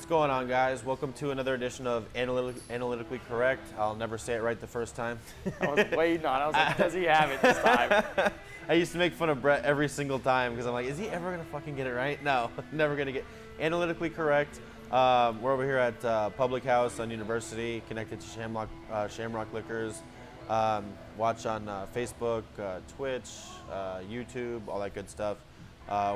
going on, guys? Welcome to another edition of Analytically Correct. I'll never say it right the first time. I was waiting on it. I was like, does he have it this time? I used to make fun of Brett every single time because I'm like, is he ever going to fucking get it right? No, never going to get Analytically Correct. We're over here at Public House on University, connected to Shamrock Liquors. Watch on Facebook, Twitch, YouTube, all that good stuff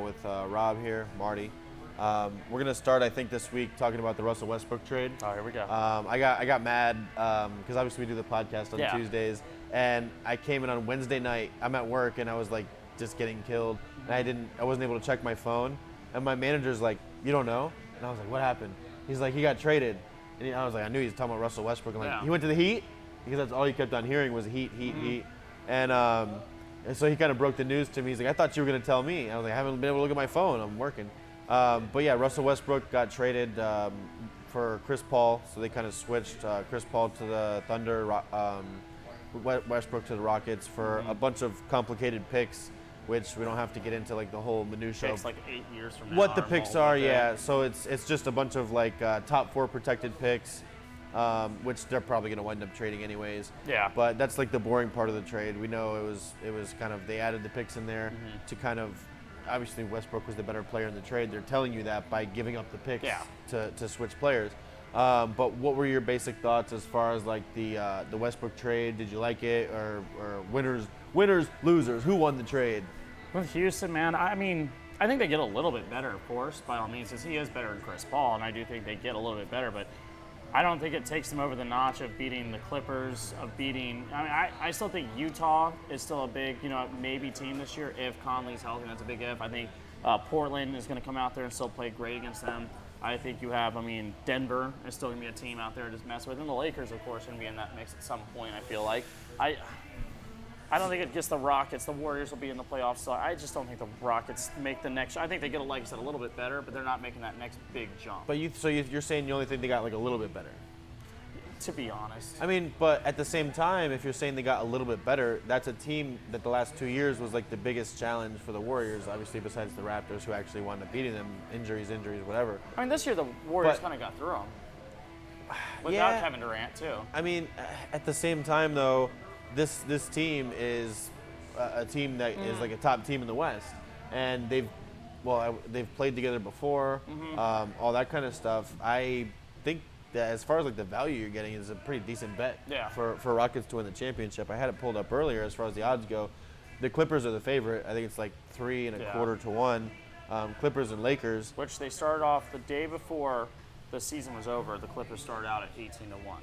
with Rob here, Marty. We're gonna start, I think, this week talking about the Russell Westbrook trade. Oh, here we go. I got mad because obviously we do the podcast on Tuesdays, and I came in on Wednesday night. I'm at work and I was like just getting killed, and I wasn't able to check my phone. And my manager's like, "You don't know?" And I was like, "What happened?" He's like, "He got traded." And I was like, I knew he was talking about Russell Westbrook. I'm like, He went to the Heat, because that's all he kept on hearing was Heat. And so he kind of broke the news to me. He's like, "I thought you were gonna tell me." I was like, "I haven't been able to look at my phone. I'm working." But yeah, Russell Westbrook got traded for Chris Paul, so they kind of switched Chris Paul to the Thunder, Westbrook to the Rockets for a bunch of complicated picks, which we don't have to get into like the whole minutia. Picks like 8 years from now. What the picks are, yeah. So it's just a bunch of like top 4 protected picks, which they're probably going to wind up trading anyways. Yeah. But that's like the boring part of the trade. We know it was kind of, they added the picks in there to kind of. Obviously, Westbrook was the better player in the trade. They're telling you that by giving up the picks to switch players. But what were your basic thoughts as far as like the Westbrook trade? Did you like it, or winners, losers? Who won the trade? With Houston, man, I mean, I think they get a little bit better, of course, by all means, because he is better than Chris Paul, and I do think they get a little bit better, but I don't think it takes them over the notch of beating the Clippers, of beating. I mean, I still think Utah is still a big, maybe team this year if Conley's healthy. That's a big if. I think Portland is going to come out there and still play great against them. I think you have, Denver is still going to be a team out there to just mess with. And the Lakers, of course, are going to be in that mix at some point, I feel like. I don't think it gets the Rockets. The Warriors will be in the playoffs, so I just don't think the Rockets make the next. I think they get, like I said, a little bit better, but they're not making that next big jump. But you're saying you only think they got like a little bit better? To be honest. I mean, but at the same time, if you're saying they got a little bit better, that's a team that the last 2 years was like the biggest challenge for the Warriors, obviously besides the Raptors, who actually wound up beating them. Injuries, whatever. I mean, this year the Warriors kind of got through them. Without Kevin Durant, too. I mean, at the same time, though, this team is a team that is like a top team in the West, and they've played together before, all that kind of stuff. I think that as far as like the value you're getting is a pretty decent bet for Rockets to win the championship. I had it pulled up earlier as far as the odds go. The Clippers are the favorite. I think it's like 3 1/4 to 1. Clippers and Lakers, which they started off the day before the season was over. The Clippers started out at 18 to 1.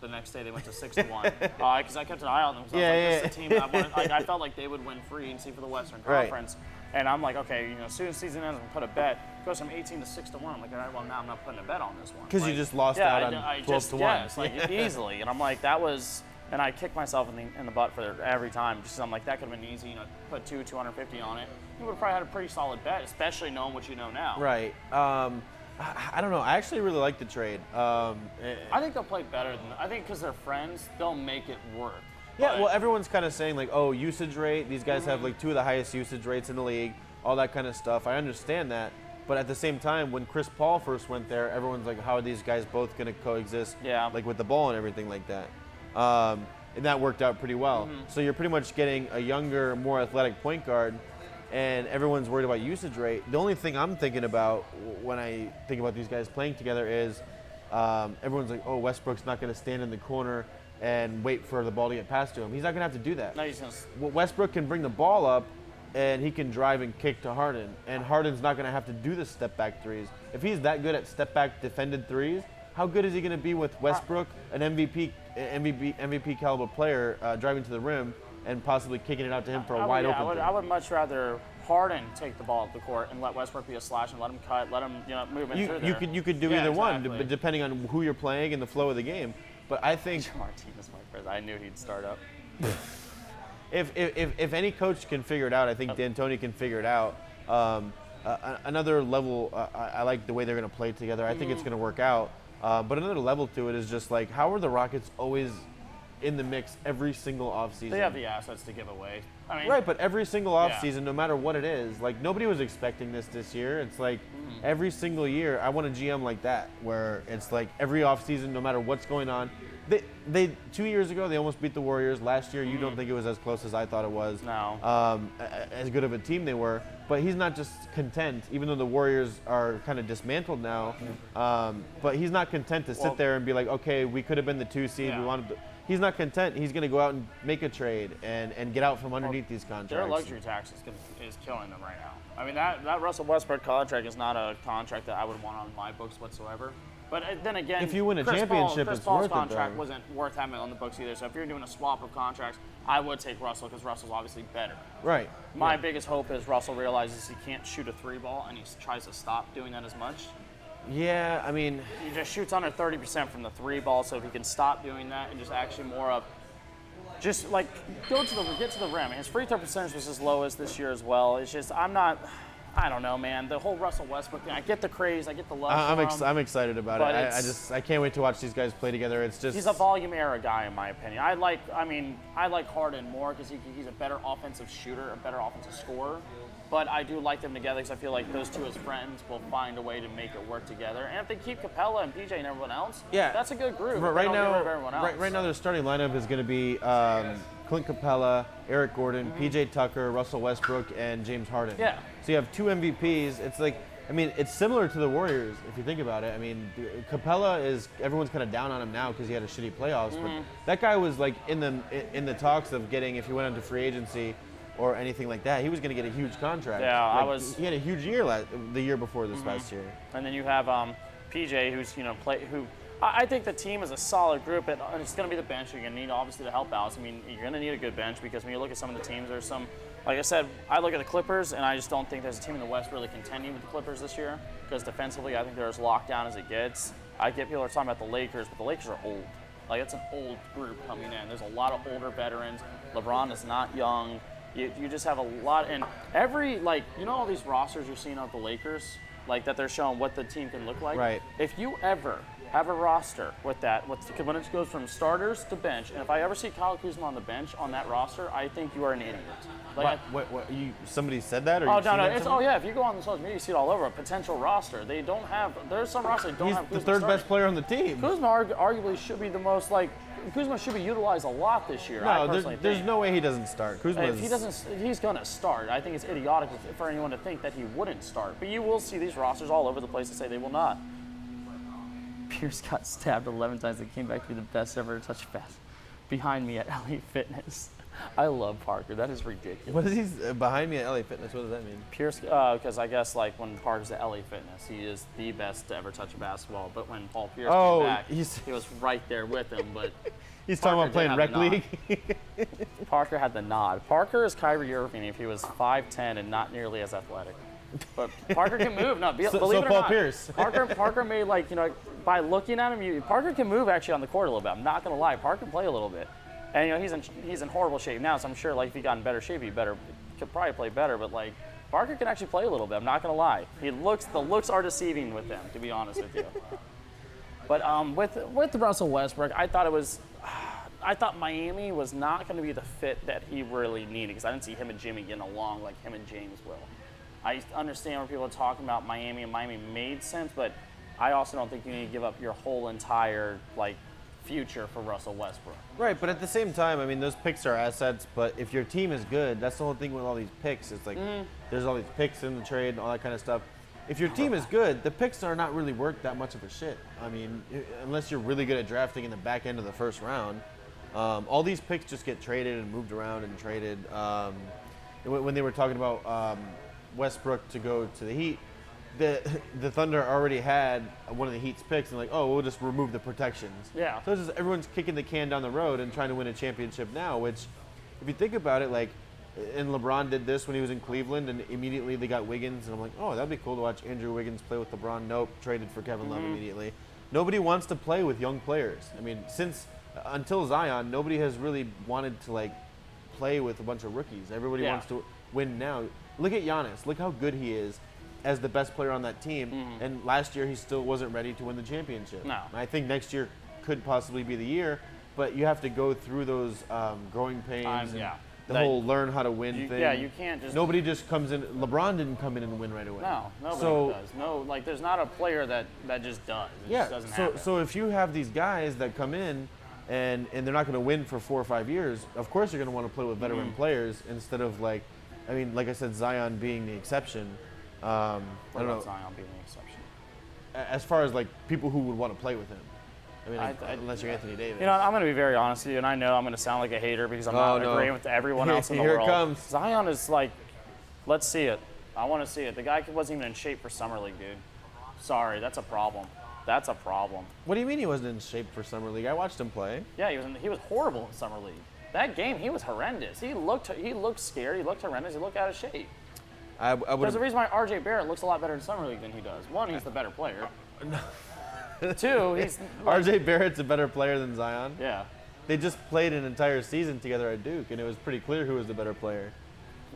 The next day they went to 6 to 1 because I kept an eye on them. This is a team that I felt like they would win free and see for the Western Conference. And I'm like, okay, as soon as the season ends, I'm gonna put a bet. It goes from 18 to 6 to 1. I'm like, all right, well now I'm not putting a bet on this one because you just lost out on 12 to 1. Easily. And I'm like, that was, and I kick myself in the butt for it every time. Just I'm like, that could have been easy. Put 250 on it. You would have probably had a pretty solid bet, especially knowing what you know now. Right. I don't know. I actually really like the trade. I think they'll play better than. I think because they're friends, they'll make it work. Yeah, well, everyone's kind of saying like, oh, usage rate. These guys have like 2 of the highest usage rates in the league. All that kind of stuff. I understand that, but at the same time, when Chris Paul first went there, everyone's like, how are these guys both going to coexist? Yeah. Like with the ball and everything like that. And that worked out pretty well. So you're pretty much getting a younger, more athletic point guard. And everyone's worried about usage rate. The only thing I'm thinking about when I think about these guys playing together is everyone's like, oh, Westbrook's not going to stand in the corner and wait for the ball to get passed to him. He's not going to have to do that. No, he's going to. Westbrook can bring the ball up, and he can drive and kick to Harden. And Harden's not going to have to do the step-back threes. If he's that good at step-back defended threes, how good is he going to be with Westbrook, an MVP caliber player, driving to the rim and possibly kicking it out to him for a wide open three? I would much rather Harden take the ball up the court and let Westbrook be a slash and let him cut, let him move in through there. You could do either one, but depending on who you're playing and the flow of the game. But I think Martinez, my friend, I knew he'd start up. if any coach can figure it out, I think D'Antoni can figure it out. Another level, I like the way they're going to play together. I think it's going to work out. But another level to it is just like, how are the Rockets always in the mix every single offseason. They have the assets to give away. I mean, right, but every single offseason, no matter what it is, like nobody was expecting this year. It's like every single year, I want a GM like that, where it's like every offseason, no matter what's going on. They 2 years ago they almost beat the Warriors. Last year, you don't think it was as close as I thought it was. No. As good of a team they were, but he's not just content. Even though the Warriors are kind of dismantled now, but he's not content to sit there and be like, okay, we could have been the 2 seed. Yeah. We wanted. He's not content. He's going to go out and make a trade and get out from underneath these contracts. Their luxury tax is killing them right now. I mean, that Russell Westbrook contract is not a contract that I would want on my books whatsoever. But then again, if you win a Chris championship, Paul's it's worth contract it, though. wasn't worth having on the books either. So if you're doing a swap of contracts, I would take Russell because Russell's obviously better. Right. My biggest hope is Russell realizes he can't shoot a 3-ball and he tries to stop doing that as much. Yeah, I mean, he just shoots under 30% from the 3-ball. So if he can stop doing that and just actually more of just like get to the rim. His free throw percentage was his lowest this year as well. It's just I don't know, man. The whole Russell Westbrook thing. I get the craze. I get the love. I'm excited about it. I can't wait to watch these guys play together. It's just he's a volume era guy in my opinion. I like Harden more because he's a better offensive shooter, a better offensive scorer. But I do like them together because I feel like those two as friends will find a way to make it work together. And if they keep Capella and PJ and everyone else, that's a good group. Right now, their starting lineup is going to be Clint Capella, Eric Gordon, PJ Tucker, Russell Westbrook, and James Harden. Yeah. So you have 2 MVPs. It's like, I mean, it's similar to the Warriors if you think about it. I mean, Capella everyone's kind of down on him now because he had a shitty playoffs, but that guy was like in the talks of getting, if he went into free agency or anything like that, he was going to get a huge contract. Yeah, he had a huge year the year before this last year. And then you have PJ, who's I think the team is a solid group, and it's going to be the bench you're going to need, obviously, to help out. I mean, you're going to need a good bench because when you look at some of the teams, there's some, like I said, I look at the Clippers, and I just don't think there's a team in the West really contending with the Clippers this year because defensively, I think they're as locked down as it gets. I get people are talking about the Lakers, but the Lakers are old. Like, it's an old group coming in. There's a lot of older veterans. LeBron is not young. You just have a lot, and every, all these rosters you're seeing of the Lakers, like that they're showing what the team can look like. Right. If you ever have a roster with that, when it goes from starters to bench, and if I ever see Kyle Kuzma on the bench on that roster, I think you are an idiot. Like, what somebody said that? Or if you go on the social media, you see it all over. A potential roster, there's some rosters that don't have Kuzma He's the third starting. best player on the team. Kuzma arguably should be the most, Kuzma should be utilized a lot this year. No, there's no way he doesn't start. If he doesn't, he's going to start. I think it's idiotic for anyone to think that he wouldn't start. But you will see these rosters all over the place that say they will not. Pierce got stabbed 11 times and came back to be the best ever to touch pass behind me at LA Fitness. I love Parker. That is ridiculous. What is he behind me at LA Fitness? What does that mean? Pierce, because I guess when Parker's at LA Fitness, he is the best to ever touch a basketball. But when Paul Pierce came back, he was right there with him. But he's talking about playing rec league. Parker had the nod. Parker is Kyrie Irving if he was 5'10" and not nearly as athletic. But Parker can move. No, believe it or Paul not. Pierce. Parker made by looking at him, Parker can move actually on the court a little bit. I'm not gonna lie, Parker can play a little bit. And he's in horrible shape now, so I'm sure if he got in better shape, he could probably play better. But Parker can actually play a little bit. I'm not gonna lie. The looks are deceiving with him, to be honest with you. But with Russell Westbrook, I thought Miami was not going to be the fit that he really needed because I didn't see him and Jimmy getting along like him and James will. I understand when people are talking about Miami, and Miami made sense, but I also don't think you need to give up your whole entire future for Russell Westbrook. Right, but at the same time, I mean, those picks are assets, but if your team is good, that's the whole thing with all these picks. It's there's all these picks in the trade and all that kind of stuff. If your team is good, the picks are not really worth that much of a shit. I mean, unless you're really good at drafting in the back end of the first round. All these picks just get traded and moved around and traded. When they were talking about Westbrook to go to the Heat, the Thunder already had one of the Heat's picks and we'll just remove the protections. Yeah. So it's just everyone's kicking the can down the road and trying to win a championship now, which if you think about it, and LeBron did this when he was in Cleveland and immediately they got Wiggins and I'm like, oh, that'd be cool to watch Andrew Wiggins play with LeBron. Nope, traded for Kevin Love immediately. Nobody wants to play with young players. I mean, until Zion, nobody has really wanted to play with a bunch of rookies. Everybody wants to win now. Look at Giannis. Look how good he is as the best player on that team. And last year he still wasn't ready to win the championship. No. I think next year could possibly be the year. but you have to go through those growing pains and the whole learn how to win thing. Yeah, you can't just. Nobody just comes in. LeBron didn't come in and win right away. No, nobody does. No, like there's not a player that just does. It just doesn't happen. So if you have these guys that come in and they're not going to win for 4 or 5 years, of course you're going to want to play with veteran players instead of like I said, Zion being the exception. I don't know. Zion being the exception. As far as like people who would want to play with him. I mean, unless you're Anthony Davis. You know, I'm going to be very honest with you, and I know I'm going to sound like a hater because I'm not agreeing with everyone else in the world. Here it comes. Zion is like, let's see it. I want to see it. The guy wasn't even in shape for Summer League, dude. Sorry, that's a problem. That's a problem. What do you mean he wasn't in shape for Summer League? I watched him play. Yeah, he was horrible in Summer League. That game, he was horrendous. He looked scared. He looked horrendous. He looked out of shape. There's a reason why R.J. Barrett looks a lot better in Summer League than he does. One, he's the better player. Two, he's R.J. Barrett's a better player than Zion. Yeah. They just played an entire season together at Duke, and it was pretty clear who was the better player.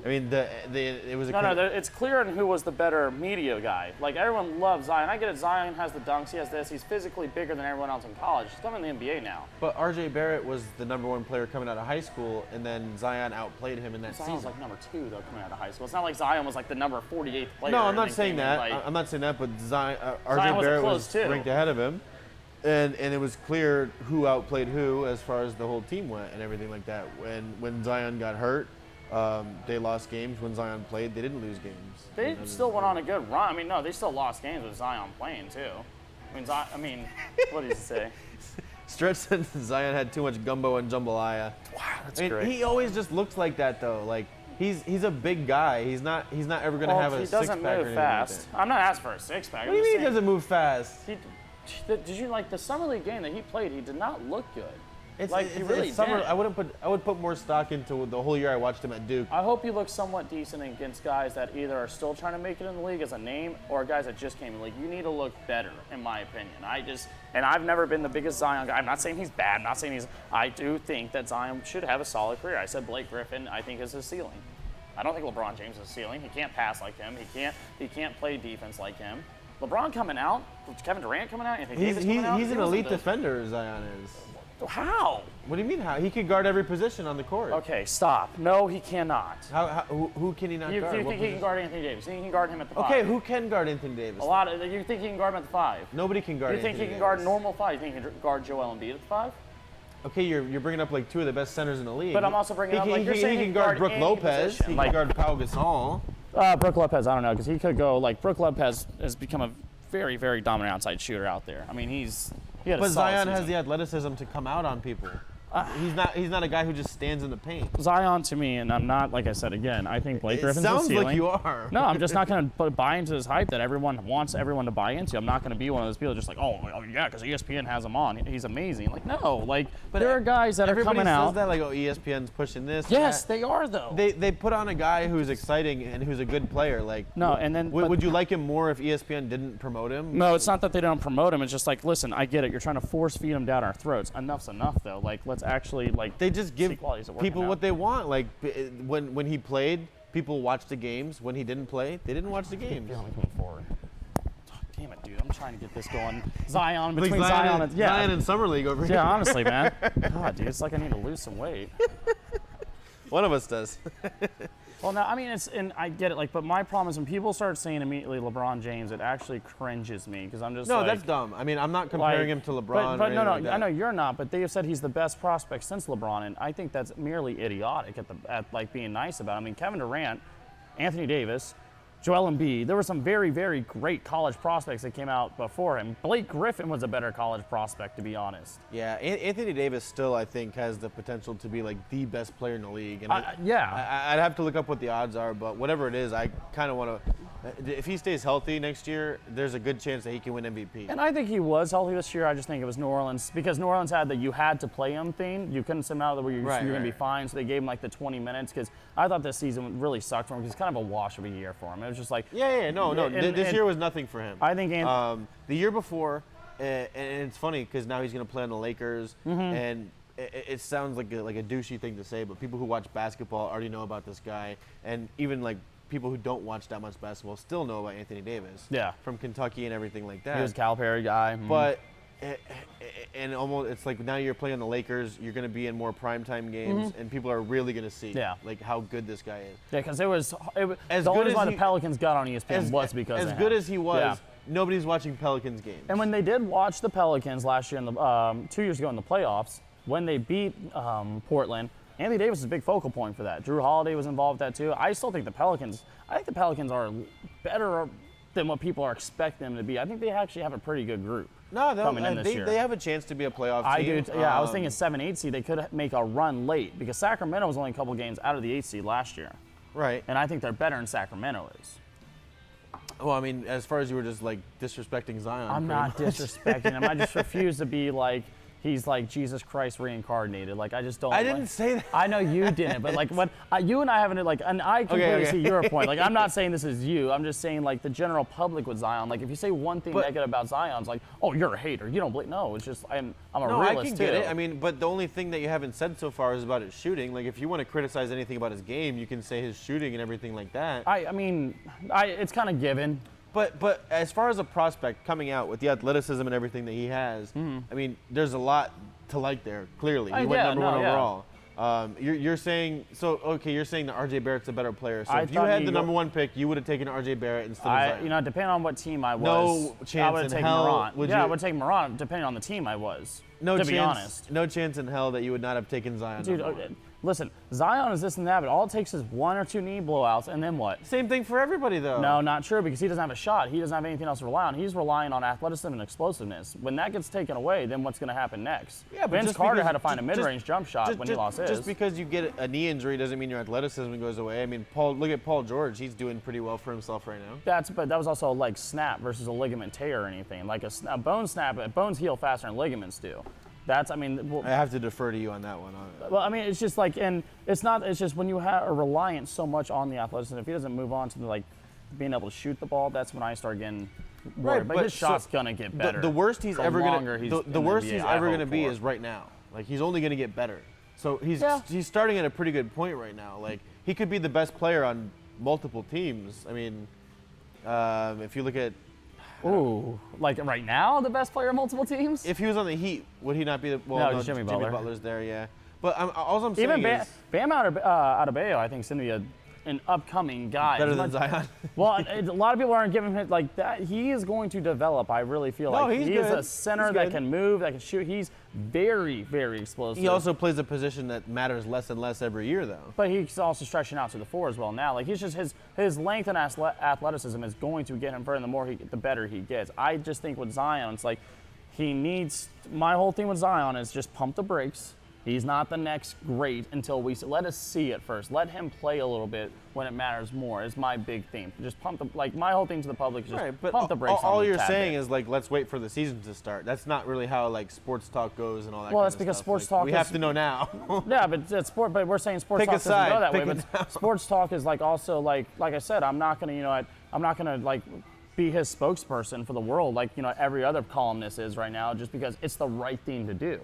I mean, it was it's clear in who was the better media guy. Like, everyone loves Zion. I get it, Zion has the dunks, he has this. He's physically bigger than everyone else in college. He's coming in the NBA now. But R.J. Barrett was the #1 player coming out of high school, and then Zion outplayed him in that Zion was season. like #2, though, coming out of high school. It's not like Zion was like the number 48th player. No, I'm not saying that. I'm not saying that, but R.J. Barrett was ranked ahead of him. And it was clear who outplayed who as far as the whole team went and everything like that. When Zion got hurt, they lost games. When Zion played, they didn't lose games. They still went on a good run. I mean, no, they still lost games with Zion playing too. I mean, what did he say? Stretch said Zion had too much gumbo and jambalaya. Wow, that's great. He always just looks like that though. Like he's a big guy. He's not ever gonna have a six-pack. He doesn't move fast. I'm not asking for a six-pack. What do you mean he doesn't move fast? Did you like the Summer League game that he played? He did not look good. He really summer. didn't. I would put more stock into the whole year I watched him at Duke. I hope he looks somewhat decent against guys that either are still trying to make it in the league as a name or guys that just came in the league. You need to look better, in my opinion. And I've never been the biggest Zion guy. I'm not saying he's bad. I'm not saying I do think that Zion should have a solid career. I said Blake Griffin, I think, is his ceiling. I don't think LeBron James is his ceiling. He can't pass like him. He can't play defense like him. LeBron coming out, Kevin Durant coming out, Anthony Davis coming out. He's an elite defender, Zion is. How? What do you mean how? He could guard every position on the court. Okay, stop. No, he cannot. Who can he not guard? You think he can guard Anthony Davis? You think he can guard him at the 5? Okay, who can guard Anthony Davis? You think he can guard him at the 5? Nobody can guard Anthony Davis. You think he can guard normal 5? You think he can guard Joel Embiid at the 5? Okay, you're bringing up like two of the best centers in the league. But I'm also bringing up like you're saying he can guard Brook Lopez. He can guard Pau Gasol. Brook Lopez, I don't know, because he could go like Brook Lopez has become a very, very dominant outside shooter out there. I mean, he had a But solid Zion season. has the athleticism to come out on people. He's not a guy who just stands in the paint. Zion to me, and I'm not, like I said again, I think Blake Griffin's the ceiling. Sounds like you are. No, I'm just not going to buy into this hype that everyone wants everyone to buy into. I'm not going to be one of those people just like, oh yeah, because ESPN has him on. He's amazing. Like, no, but there are guys that are coming out. Everybody says that, like, oh, ESPN's pushing this. Yes, they are, though. They put on a guy who's exciting and who's a good player. Like, no, and then would you like him more if ESPN didn't promote him? No, it's not that they don't promote him. It's just like, listen, I get it. You're trying to force feed him down our throats. Enough's enough, though. Like, let's actually They just give people what they want. Like when he played, people watched the games. When he didn't play, they didn't watch the games. Coming forward. Damn it, dude! I'm trying to get this going. Zion between like Zion and Summer League over here. Yeah, honestly, man. God, dude, it's like I need to lose some weight. One of us does. Well, no, I mean, and I get it, like, but my problem is when people start saying immediately LeBron James, it actually cringes me because I'm just no, that's dumb. I mean, I'm not comparing him to LeBron. But no, like I know you're not. But they have said he's the best prospect since LeBron, and I think that's merely idiotic at like being nice about it. I mean, Kevin Durant, Anthony Davis, Joel Embiid. There were some very, very great college prospects that came out before him. Blake Griffin was a better college prospect, to be honest. Yeah, Anthony Davis still, I think, has the potential to be like the best player in the league. And I'd have to look up what the odds are, but whatever it is, I kind of want to. If he stays healthy next year, there's a good chance that he can win MVP. And I think he was healthy this year. I just think it was New Orleans because New Orleans had the you had to play him thing. You couldn't send him out where you're going to be fine. So they gave him like the 20 minutes because I thought this season really sucked for him because it's kind of a wash of a year for him. It was just like this year was nothing for him. I think the year before, and it's funny because now he's going to play on the Lakers, and it sounds like a douchey thing to say, but people who watch basketball already know about this guy, and even like people who don't watch that much basketball still know about Anthony Davis. Yeah. From Kentucky and everything like that. He was a Calipari guy. But and almost it's like now you're playing on the Lakers. You're going to be in more primetime games, and people are really going to see like how good this guy is. Yeah, because it was as the good only as reason why the Pelicans got on ESPN was because as good as he was. Nobody's watching Pelicans games. And when they did watch the Pelicans last year, in the 2 years ago in the playoffs, when they beat Portland, Anthony Davis is a big focal point for that. Drew Holiday was involved with that too. I still think the Pelicans are better than what people are expecting them to be. I think they actually have a pretty good group. No, coming in this year. They have a chance to be a playoff team. I do. Yeah, I was thinking 7-8 seed. They could make a run late because Sacramento was only a couple games out of the 8 seed last year. Right. And I think they're better than Sacramento is. Well, I mean, as far as you were just like disrespecting Zion. I'm not disrespecting him. I just refuse to be like he's like Jesus Christ reincarnated. Like I just don't. I didn't say that. I know you didn't, but like what you and I haven't like, and I completely see your point. Like I'm not saying this is you. I'm just saying like the general public with Zion. Like if you say one thing negative about Zion, it's like, oh, you're a hater. You don't believe. No, it's just I'm a realist I can get it. I mean, but the only thing that you haven't said so far is about his shooting. Like if you want to criticize anything about his game, you can say his shooting and everything like that. I mean, it's kind of given. But as far as a prospect coming out with the athleticism and everything that he has, I mean, there's a lot to like there. Clearly, he went number one overall. You're saying you're saying that RJ Barrett's a better player. So if you had the number one pick, you would have taken RJ Barrett instead of Zion. You know, depending on what team I was, no chance I would have taken Morant. I would take Morant depending on the team I was. To be honest, no chance in hell that you would not have taken Zion. Dude, listen, Zion is this and that, but all it takes is 1 or 2 knee blowouts, and then what? Same thing for everybody, though. No, not true, because he doesn't have a shot. He doesn't have anything else to rely on. He's relying on athleticism and explosiveness. When that gets taken away, then what's going to happen next? Yeah, but Vince Carter had to find a mid-range jump shot when he lost his. Just because you get a knee injury doesn't mean your athleticism goes away. I mean, look at Paul George. He's doing pretty well for himself right now. But that was also like snap versus a ligament tear or anything. Like a bone snap, bones heal faster than ligaments do. I have to defer to you on that one. Well, I mean, it's just like, and it's just when you are reliant so much on the athleticism, if he doesn't move on to like being able to shoot the ball, that's when I start getting worried. Right, but his shot's gonna get better. The worst he's ever gonna be is right now. Like he's only gonna get better. So he's starting at a pretty good point right now. Like he could be the best player on multiple teams. I mean, if you look at. Ooh, like right now, the best player on multiple teams? If he was on the Heat, would he not be the? Well, no, Jimmy Butler's there, yeah. But all I'm saying is, Bam Adebayo, I think, is going to be an upcoming guy. Better than Zion. Well, a lot of people aren't giving him like that. He is going to develop. I really feel like he's a center that can move, that can shoot. He's very, very explosive. He also plays a position that matters less and less every year, though. But he's also stretching out to the 4 as well now. Like he's just his length and athleticism is going to get him further. The better he gets. I just think with Zion, it's like he needs. My whole thing with Zion is just pump the brakes. He's not the next great until let us see it first. Let him play a little bit when it matters more is my big theme. Just my whole thing to the public is just pump the brakes. All you're saying is like, let's wait for the season to start. That's not really how like sports talk goes and all that. Well, that's because sports talk. We have to know now. Yeah, but it's sport. But we're saying sports talk doesn't go that way. But sports talk is like also like I said, I'm not gonna like be his spokesperson for the world like every other columnist is right now, just because it's the right thing to do.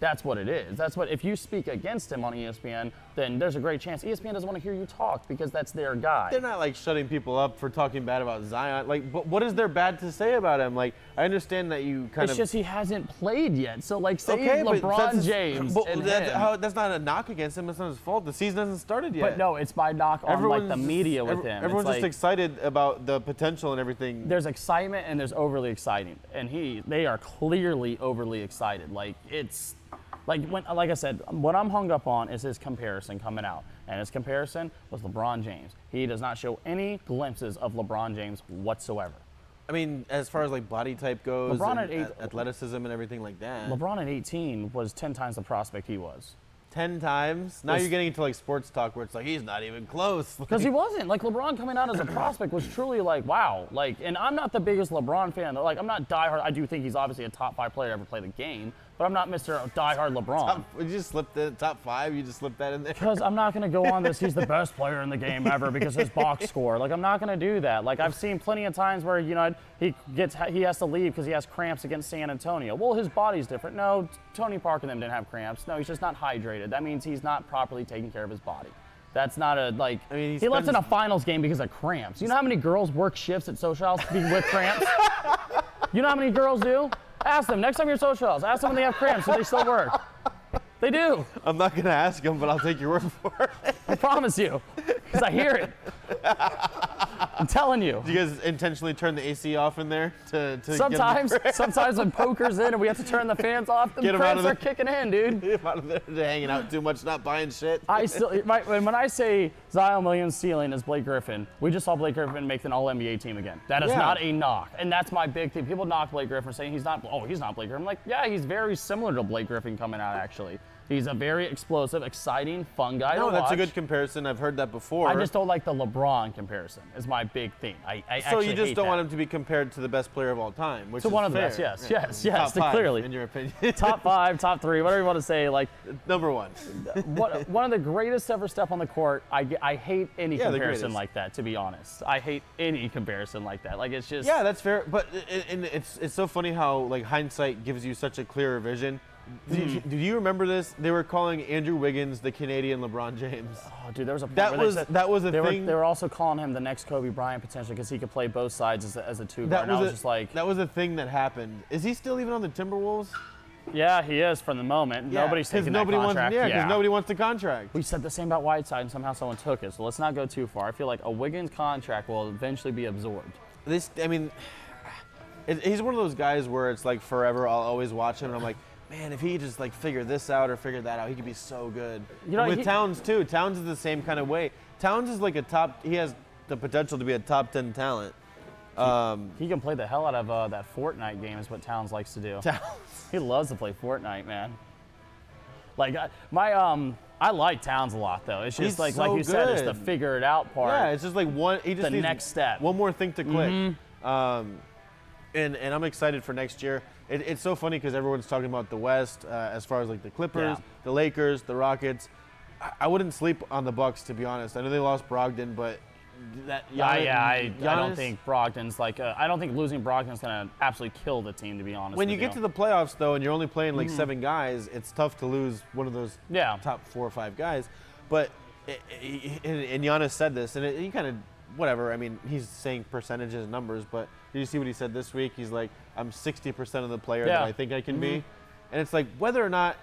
That's what it is. That's what, if you speak against him on ESPN, then there's a great chance ESPN doesn't want to hear you talk because that's their guy. They're not like shutting people up for talking bad about Zion. Like, but what is there bad to say about him? Like, I understand that you It's just he hasn't played yet. So like, say LeBron James. That's not a knock against him. It's not his fault. The season hasn't started yet. But no, it's my knock on like the media with him. Everyone's just excited about the potential and everything. There's excitement and there's overly exciting, and they are clearly overly excited. Like it's. Like I said, what I'm hung up on is his comparison coming out. And his comparison was LeBron James. He does not show any glimpses of LeBron James whatsoever. I mean, as far as like body type goes, and athleticism and everything like that. LeBron at 18 was 10 times the prospect he was. 10 times? Now you're getting into like sports talk where it's like he's not even close. Because he wasn't. Like LeBron coming out as a prospect was truly like, wow. Like, and I'm not the biggest LeBron fan. Like, I'm not diehard. I do think he's obviously a top 5 player to ever play the game. But I'm not Mr. Diehard LeBron. Would you just slip the top 5? You just slip that in there? Because I'm not going to go on this, he's the best player in the game ever because his box score. Like, I'm not going to do that. Like, I've seen plenty of times where, he has to leave because he has cramps against San Antonio. Well, his body's different. No, Tony Parker and them didn't have cramps. No, he's just not hydrated. That means he's not properly taking care of his body. That's not he left in a finals game because of cramps. You know how many girls work shifts at social house with cramps? You know how many girls do? Ask them. Next time you're socials, ask them when they have cramps, do they still work? They do. I'm not going to ask them, but I'll take your word for it. I promise you, because I hear it. I'm telling you. Do you guys intentionally turn the AC off in there to Sometimes when poker's in and we have to turn the fans off, the cramps are kicking in, dude. Get them out of there. They're hanging out too much, not buying shit. When I say Zion Williams' ceiling is Blake Griffin, we just saw Blake Griffin make an All-NBA team again. That is not a knock, and that's my big thing. People knock Blake Griffin saying he's not Blake Griffin. I'm like, yeah, he's very similar to Blake Griffin coming out, actually. He's a very explosive, exciting, fun guy to watch. No, that's a good comparison. I've heard that before. I just don't like the LeBron comparison is my big thing. So you just don't want him to be compared to the best player of all time, which is one of the fair. best, yes, Top 5, clearly. in your opinion. Top 5, top 3, whatever you want to say. Like number 1. One of the greatest ever step on the court. I hate any comparison like that, to be honest. I hate any comparison like that. Like, it's just... Yeah, that's fair. But it's so funny how, like, hindsight gives you such a clearer vision. Do you remember this? They were calling Andrew Wiggins the Canadian LeBron James. Oh, dude, there was a point that was a thing. They were also calling him the next Kobe Bryant potentially because he could play both sides as a two guard. That was a thing that happened. Is he still even on the Timberwolves? Yeah, he is for the moment. Yeah, nobody's taking that contract. Because nobody wants the contract. We said the same about Whiteside, and somehow someone took it. So let's not go too far. I feel like a Wiggins contract will eventually be absorbed. He's one of those guys where it's like forever. I'll always watch him, and I'm like, man, if he just like figure this out or figure that out, he could be so good. With Towns too. Towns is the same kind of way. Towns is like he has the potential to be a top 10 talent. He can play the hell out of that Fortnite game is what Towns likes to do. He loves to play Fortnite, man. Like I like Towns a lot though. It's just like you said, it's the figure it out part. Yeah, it's just like he just needs next step. One more thing to click. And I'm excited for next year. It's so funny because everyone's talking about the West as far as like the Clippers, the Lakers, the Rockets. I wouldn't sleep on the Bucks, to be honest. I know they lost Brogdon, but I don't think Brogdon's I don't think losing Brogdon's gonna absolutely kill the team, to be honest. When you get to the playoffs though, and you're only playing like 7 guys, it's tough to lose one of those top 4 or 5 guys. But and Giannis said this, and he kind of whatever. I mean, he's saying percentages and numbers, but did you see what he said this week? He's like, I'm 60% of the player that I think I can be. And it's like, whether or not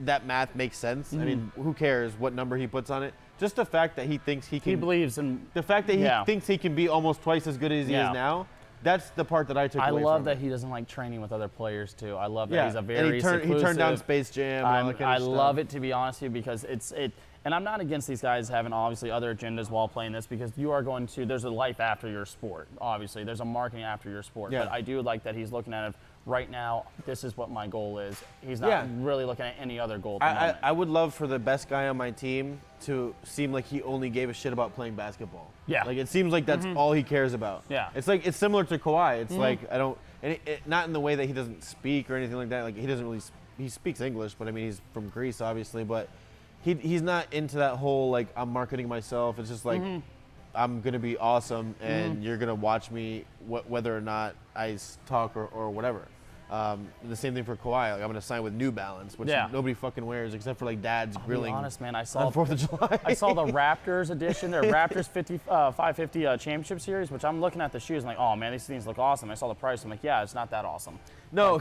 that math makes sense, I mean, who cares what number he puts on it? Just the fact that he thinks he can. He believes in. The fact that he thinks he can be almost twice as good as he is now. That's the part that I took away from it. I love that he doesn't like training with other players, too. I love that he's a very and he turned down Space Jam and all that kind of stuff. I love it, to be honest with you, because and I'm not against these guys having obviously other agendas while playing this, because you are going to, there's a life after your sport, obviously. There's a marketing after your sport. Yeah. But I do like that he's looking at it right now, this is what my goal is. He's not really looking at any other goal at the moment. I would love for the best guy on my team to seem like he only gave a shit about playing basketball. Yeah. Like, it seems like that's all he cares about. Yeah. It's like, it's similar to Kawhi. It's like, I don't, and not in the way that he doesn't speak or anything like that. Like, he doesn't really, he speaks English, but I mean, he's from Greece, obviously, but he's not into that whole, like, I'm marketing myself. It's just like, I'm going to be awesome, and you're going to watch me whether or not I talk or whatever. The same thing for Kawhi. Like, I'm going to sign with New Balance, which nobody fucking wears except for, like, dads grilling. I'll be honest, man, I saw on 4th of July. I saw the Raptors edition, their Raptors 550 championship series, which I'm looking at the shoes. I'm like, oh, man, these things look awesome. I saw the price. I'm like, yeah, it's not that awesome. No,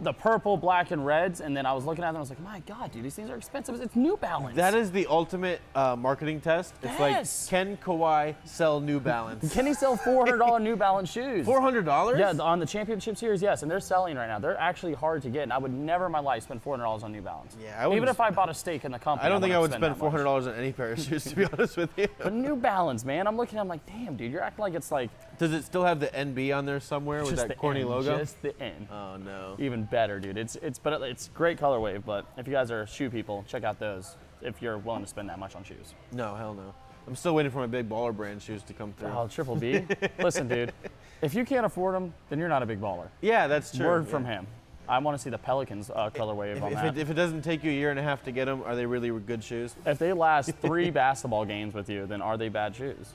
the purple, black, and reds, and then I was looking at them. I was like, my God, dude, these things are expensive. It's New Balance. That is the ultimate marketing test. It's like, can Kawhi sell New Balance? Can he sell $400 New Balance shoes? $400? Yeah, on the championship series, yes, and they're selling right now. They're actually hard to get, and I would never in my life spend $400 on New Balance. Yeah, even if I bought a stake in the company. I don't think I would spend $400 on any pair of shoes, to be honest with you. But New Balance, man, I'm looking at them like, damn, dude, you're acting like it's like. Does it still have the NB on there somewhere with that corny logo? Just the N. Oh no. Even better, dude. It's great colorway, but if you guys are shoe people, check out those if you're willing to spend that much on shoes. No, hell no. I'm still waiting for my big baller brand shoes to come through. Oh, Triple B. Listen, dude, if you can't afford them, then you're not a big baller. Yeah, that's true. Word from him. I want to see the Pelicans colorway on that. If it doesn't take you a year and a half to get them, are they really good shoes? If they last 3 basketball games with you, then are they bad shoes?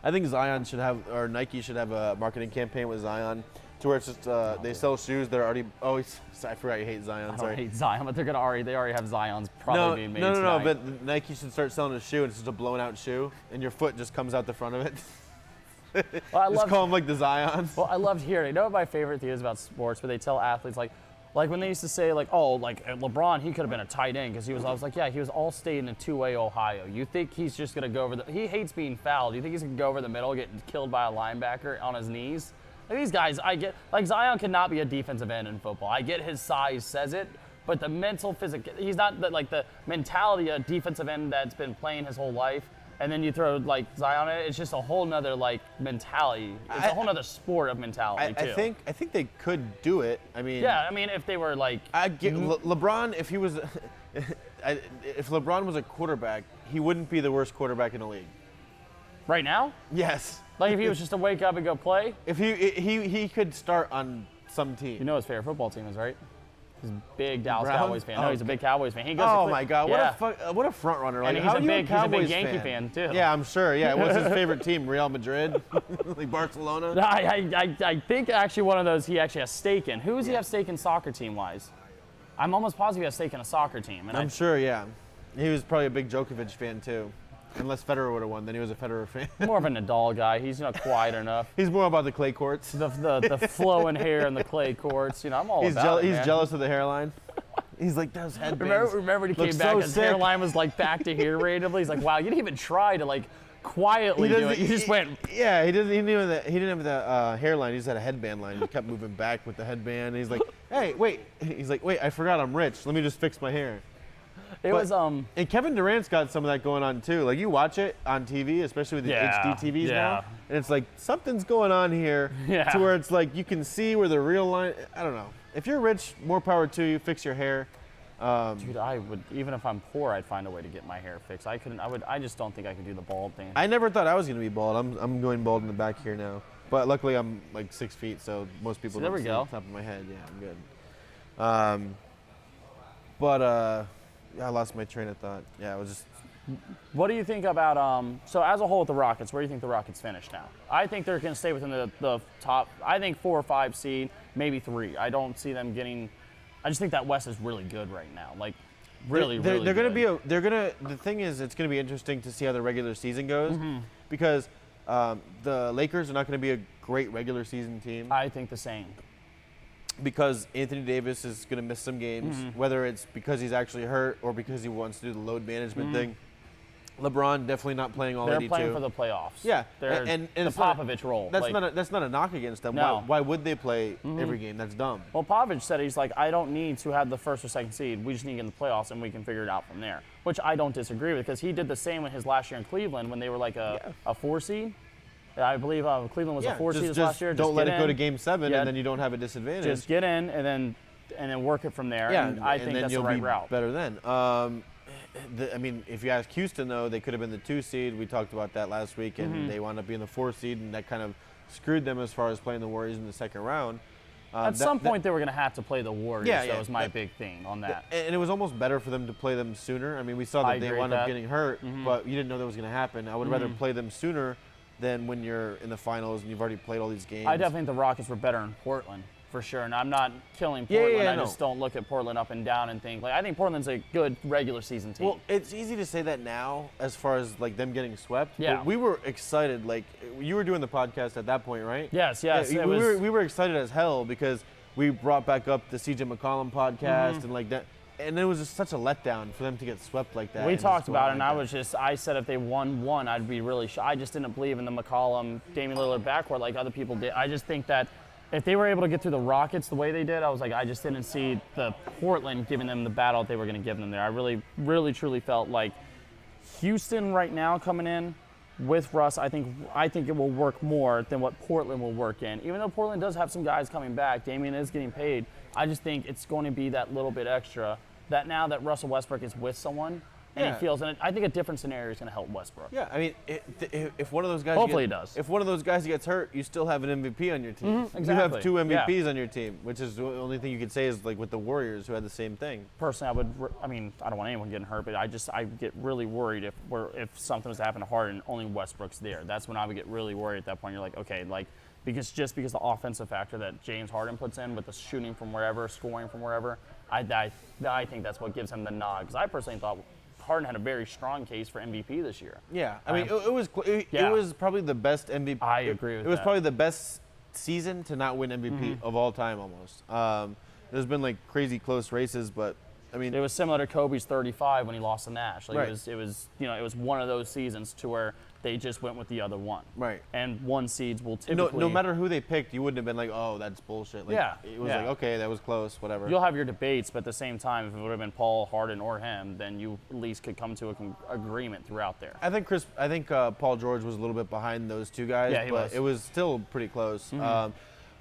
I think Zion should have, or Nike should have a marketing campaign with Zion, to where it's just they sell shoes that are already. Oh, I forgot you hate Zion. I hate Zion, but they already have Zion's probably being made. No. But Nike should start selling a shoe, and it's just a blown out shoe, and your foot just comes out the front of it. Well, Just call him like the Zions. Well, I loved hearing. You know what my favorite thing is about sports, where they tell athletes like when they used to say like, oh, like LeBron, he could have been a tight end because I was like, yeah, he was all state in a two-way Ohio. You think he's just gonna go over he hates being fouled. You think he's gonna go over the middle, get killed by a linebacker on his knees? Like these guys, I get like Zion cannot be a defensive end in football. I get his size says it, but the mental physical, he's not like the mentality of defensive end that's been playing his whole life. And then you throw like Zion in it, it's just a whole nother like mentality. It's a whole nother sport of mentality too. I think they could do it. I mean, yeah, I mean if they were like, I get LeBron if he was, if LeBron was a quarterback, he wouldn't be the worst quarterback in the league. Right now? Yes. Like if he was just to wake up and go play? If he could start on some team. You know his favorite football team is, right? He's a big Dallas Browns? Cowboys fan. No, he's a big Cowboys fan. He goes Oh to my God! Yeah. What a front runner! Like, And how he's are you a big Cowboys Yankee fan too. Yeah, I'm sure. Yeah, what's his favorite team? Real Madrid, like Barcelona. I think actually one of those he actually has stake in. Who does he have stake in soccer team wise? I'm almost positive he has stake in a soccer team. And I'm sure. Yeah, he was probably a big Djokovic fan too. Unless Federer would have won, then he was a Federer fan. More of a Nadal guy. He's not quiet enough. He's more about the clay courts. The flowing hair and the clay courts. You know, I'm all about it, man. He's jealous of the hairline. He's like, those headbands. Remember when he came back, his hairline was like back to here randomly. He's like, wow, you didn't even try to like quietly do it. You just went. Yeah, he didn't have the hairline. He just had a headband line. He kept moving back with the headband. And he's like, hey, wait. He's like, wait, I forgot I'm rich. Let me just fix my hair. And Kevin Durant's got some of that going on too. Like you watch it on TV, especially with the HD TVs now, and it's like something's going on here to where it's like you can see where the real line. I don't know. If you're rich, more power to you. Fix your hair. Dude, I would, even if I'm poor, I'd find a way to get my hair fixed. I just don't think I could do the bald thing. I never thought I was going to be bald. I'm going bald in the back here now. But luckily I'm like 6 feet, so most people don't see the top of my head. Yeah, I'm good. I lost my train of thought. Yeah, it was just. What do you think about, so as a whole with the Rockets, where do you think the Rockets finish now? I think they're going to stay within the top, I think 4 or 5 seed, maybe 3. I don't see them getting, I just think that West is really good right now. Like, really good. The thing is, it's going to be interesting to see how the regular season goes because the Lakers are not going to be a great regular season team. I think the same. Because Anthony Davis is going to miss some games, whether it's because he's actually hurt or because he wants to do the load management thing. LeBron definitely not playing all 82. They're playing for the playoffs. Yeah, and the Popovich role. That's not a knock against them. No. Why would they play every game? That's dumb. Well, Popovich said he's like, I don't need to have the 1st or 2nd seed. We just need to get in the playoffs and we can figure it out from there. Which I don't disagree with because he did the same in his last year in Cleveland when they were like a 4 seed. I believe Cleveland was a 4 seed last year. Don't let it go to Game 7, and then you don't have a disadvantage. Just get in and then work it from there. Yeah, and I think that's the right route. Better then. I mean, if you ask Houston though, they could have been the 2 seed. We talked about that last week, and they wound up being the 4 seed, and that kind of screwed them as far as playing the Warriors in the 2nd round. At some point, they were going to have to play the Warriors. That was my big thing on that. And it was almost better for them to play them sooner. I mean, we saw that they wound up getting hurt, but you didn't know that was going to happen. I would rather play them sooner than when you're in the finals and you've already played all these games. I definitely think the Rockets were better in Portland, for sure. And I'm not killing Portland. I just don't look at Portland up and down and think, like, I think Portland's a good regular season team. Well, it's easy to say that now as far as, like, them getting swept. Yeah. But we were excited. Like, you were doing the podcast at that point, right? Yes. Yeah, we were excited as hell because we brought back up the CJ McCollum podcast and, like, that. And it was just such a letdown for them to get swept like that. We talked about it, and I said if they won one, I'd be really shocked. I just didn't believe in the McCollum, Damian Lillard backcourt like other people did. I just think that if they were able to get through the Rockets the way they did, I was like, I just didn't see the Portland giving them the battle they were going to give them there. I really, really, truly felt like Houston right now coming in with Russ, I think it will work more than what Portland will work in. Even though Portland does have some guys coming back, Damian is getting paid. I just think it's going to be that little bit extra. That now that Russell Westbrook is with someone, and he feels, and I think a different scenario is going to help Westbrook. Yeah, I mean, if one of those guys, hopefully it does. If one of those guys gets hurt, you still have an MVP on your team. Exactly. You have 2 MVPs on your team, which is the only thing you could say is like with the Warriors who had the same thing. Personally, I don't want anyone getting hurt, but I get really worried if something was to happen to Harden, only Westbrook's there. That's when I would get really worried at that point. You're like, okay, like. Because the offensive factor that James Harden puts in with the shooting from wherever, scoring from wherever, I think that's what gives him the nod. Because I personally thought Harden had a very strong case for MVP this year. Yeah, I mean, it was probably the best MVP. I agree with that. It was probably the best season to not win MVP of all time, almost. There's been like crazy close races, but I mean, it was similar to Kobe's 35 when he lost to Nash. Like right. it was one of those seasons to where they just went with the other one. Right. And one seeds will typically. No matter who they picked, you wouldn't have been like, oh, that's bullshit. Like, Yeah. It was Yeah. like, okay, that was close, whatever. You'll have your debates, but at the same time, if it would have been Paul, Harden, or him, then you at least could come to an agreement throughout there. I think Paul George was a little bit behind those two guys, Yeah, he but was. it was still pretty close.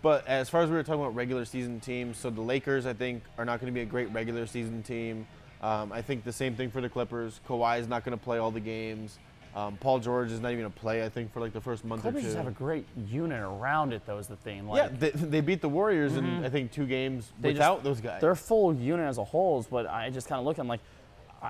But as far as we were talking about regular season teams, so the Lakers, I think, are not going to be a great regular season team. I think the same thing for the Clippers. Kawhi is not going to play all the games. Paul George is not even going to play, I think, for like the first month Clippers or two. just have a great unit around it, though, is the thing. Yeah, they beat the Warriors in, I think, 2 games without those guys. Their full unit as a whole is what I just kind of look at. I'm like,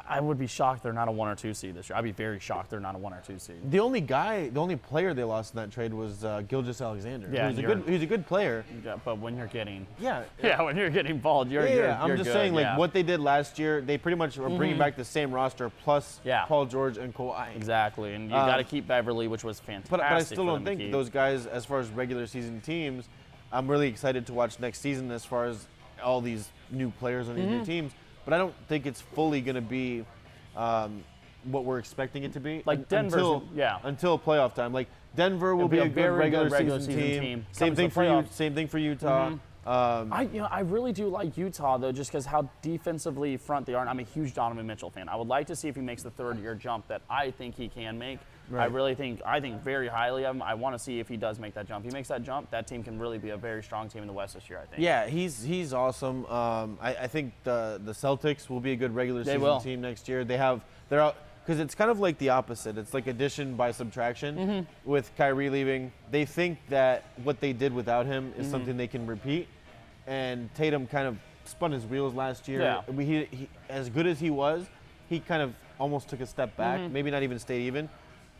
I would be shocked they're not a 1 or 2 seed this year. I'd be very shocked they're not a 1 or 2 seed. The only player they lost in that trade was Gilgeous-Alexander. Yeah, he's a good player. Yeah, but when you're getting when you're getting balled, you're I'm just good, saying, like what they did last year, they pretty much are bringing back the same roster plus Paul George and Kawhi. Exactly, and you got to keep Beverly, which was fantastic. But I still don't think those guys, as far as regular season teams, I'm really excited to watch next season as far as all these new players on these new teams. But I don't think it's fully going to be what we're expecting it to be. Like Denver, until playoff time. Like Denver will be a good regular season team. Same thing for you. Same thing for Utah. I really do like Utah though, just because how defensively front they are. And I'm a huge Donovan Mitchell fan. I would like to see if he makes the third-year jump that I think he can make. Right. I think very highly of him. I want to see if he does make that jump. If he makes that jump, that team can really be a very strong team in the West this year, I think. Yeah, he's awesome. I think the Celtics will be a good regular season team next year. They're out because it's kind of like the opposite. It's like addition by subtraction. With Kyrie leaving, they think that what they did without him is something they can repeat. And Tatum kind of spun his wheels last year. Yeah. He as good as he was, he kind of almost took a step back. Maybe not even stayed even.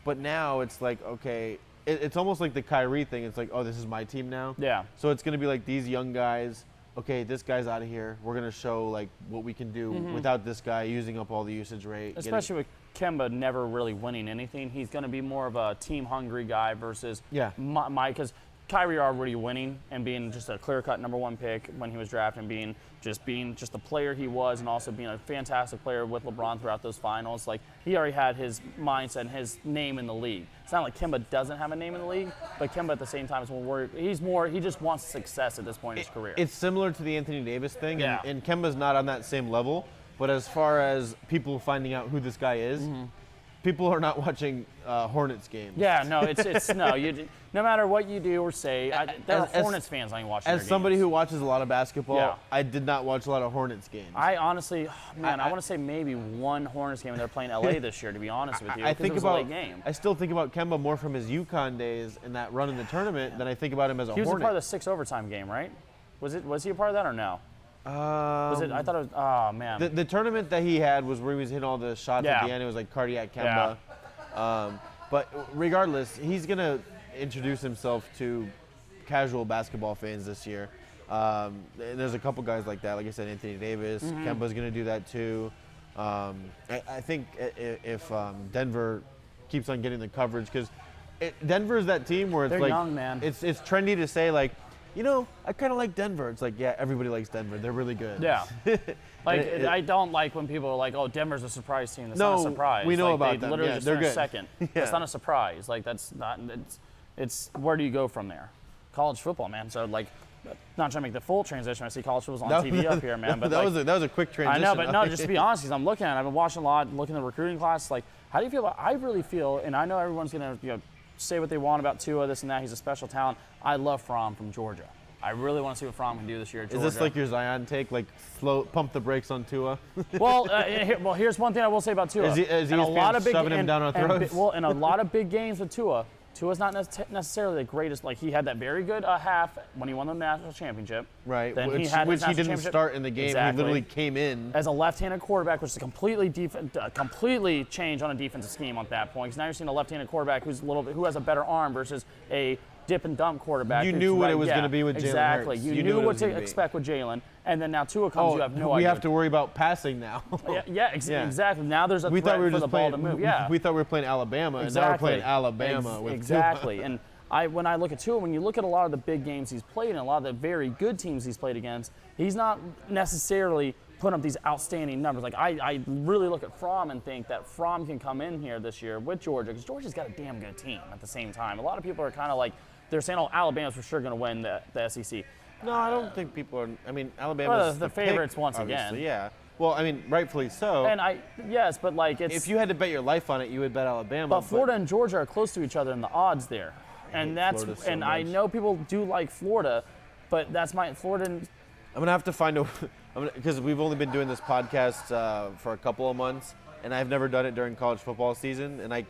But now it's like, okay, it's almost like the Kyrie thing. It's like, oh, this is my team now. Yeah. So it's going to be like these young guys. Okay, this guy's out of here. We're going to show like what we can do without this guy using up all the usage rate. Especially with Kemba never really winning anything. He's going to be more of a team-hungry guy versus Mike. Because Kyrie already winning and being just a clear-cut number 1 pick when he was drafted and being just the player he was and also being a fantastic player with LeBron throughout those finals. Like, he already had his mindset and his name in the league. It's not like Kemba doesn't have a name in the league, but Kemba at the same time is he just wants success at this point in his career. It's similar to the Anthony Davis thing, Yeah. and Kemba's not on that same level. But as far as people finding out who this guy is, people are not watching Hornets games. Yeah, no, it's no. No matter what you do or say, there are Hornets fans I ain't watching. As somebody who watches a lot of basketball, I did not watch a lot of Hornets games. I honestly, I want to say maybe one Hornets game, and they're playing LA this year. To be honest with you, I think it was about a late game. I still think about Kemba more from his UConn days and that run in the tournament than I think about him as a He was Hornet. a part of the 6 overtime game, right? Was he a part of that or no? Was it? I thought it was. Oh man. The tournament that he had was where he was hitting all the shots at the end. It was like cardiac Kemba. But regardless, he's gonna introduce himself to casual basketball fans this year. There's a couple guys like that. Like I said, Anthony Davis. Kemba's gonna do that too. I think if Denver keeps on getting the coverage, because Denver is that team where it's They're like young, man. It's trendy to say like, you know, I kind of like Denver. It's like, yeah, everybody likes Denver. They're really good. Yeah. I don't like when people are like, oh, Denver's a surprise team. That's not a surprise. We know about they them. Literally Yeah, just they're finished good. second. That's not a surprise. Like, that's not. It's where do you go from there? College football, man. So like, not trying to make the full transition. I see college football's on TV up here, man. But that was a quick transition. I know, but no, just to be honest, because I'm looking at it, I've been watching a lot, looking at the recruiting class. Like, how do you feel about? I really feel, and I know everyone's gonna say what they want about Tua, this and that. He's a special talent. I love Fromm from Georgia. I really want to see what Fromm can do this year at Georgia. Is this like your Zion take, like pump the brakes on Tua? Well, here's one thing I will say about Tua. Is he a lot of shoving him down our throats? Well, in a lot of big games with Tua's not necessarily the greatest. Like, he had that very good half when he won the national championship. Right, then which he didn't start in the game. Exactly. He literally came in. As a left-handed quarterback, which is a completely change on a defensive scheme at that point. Because now you're seeing a left-handed quarterback who has a better arm versus a dip and dump quarterback. You knew what it was going to be with Jalen Exactly. Hurts. You knew what to expect with Jalen. And then now Tua comes, you have no idea. We have to worry about passing now. Exactly. Now there's a threat for the ball to move. Yeah. We thought we were playing Alabama, and now we're playing Alabama with Exactly. And when I look at Tua, when you look at a lot of the big games he's played and a lot of the very good teams he's played against, he's not necessarily putting up these outstanding numbers. Like, I really look at Fromm and think that Fromm can come in here this year with Georgia, because Georgia's got a damn good team at the same time. A lot of people are kind of like, they're saying, oh, Alabama's for sure going to win the SEC. No, I don't think people are. I mean, Alabama's the favorites pick, once obviously, again. Yeah. Well, I mean, rightfully so. And yes, but like it's. If you had to bet your life on it, you would bet Alabama. But Florida and Georgia are close to each other in the odds there, and that's Florida I know people do like Florida, but that's my Florida. I'm gonna have to find a because we've only been doing this podcast for a couple of months, and I've never done it during college football season, and I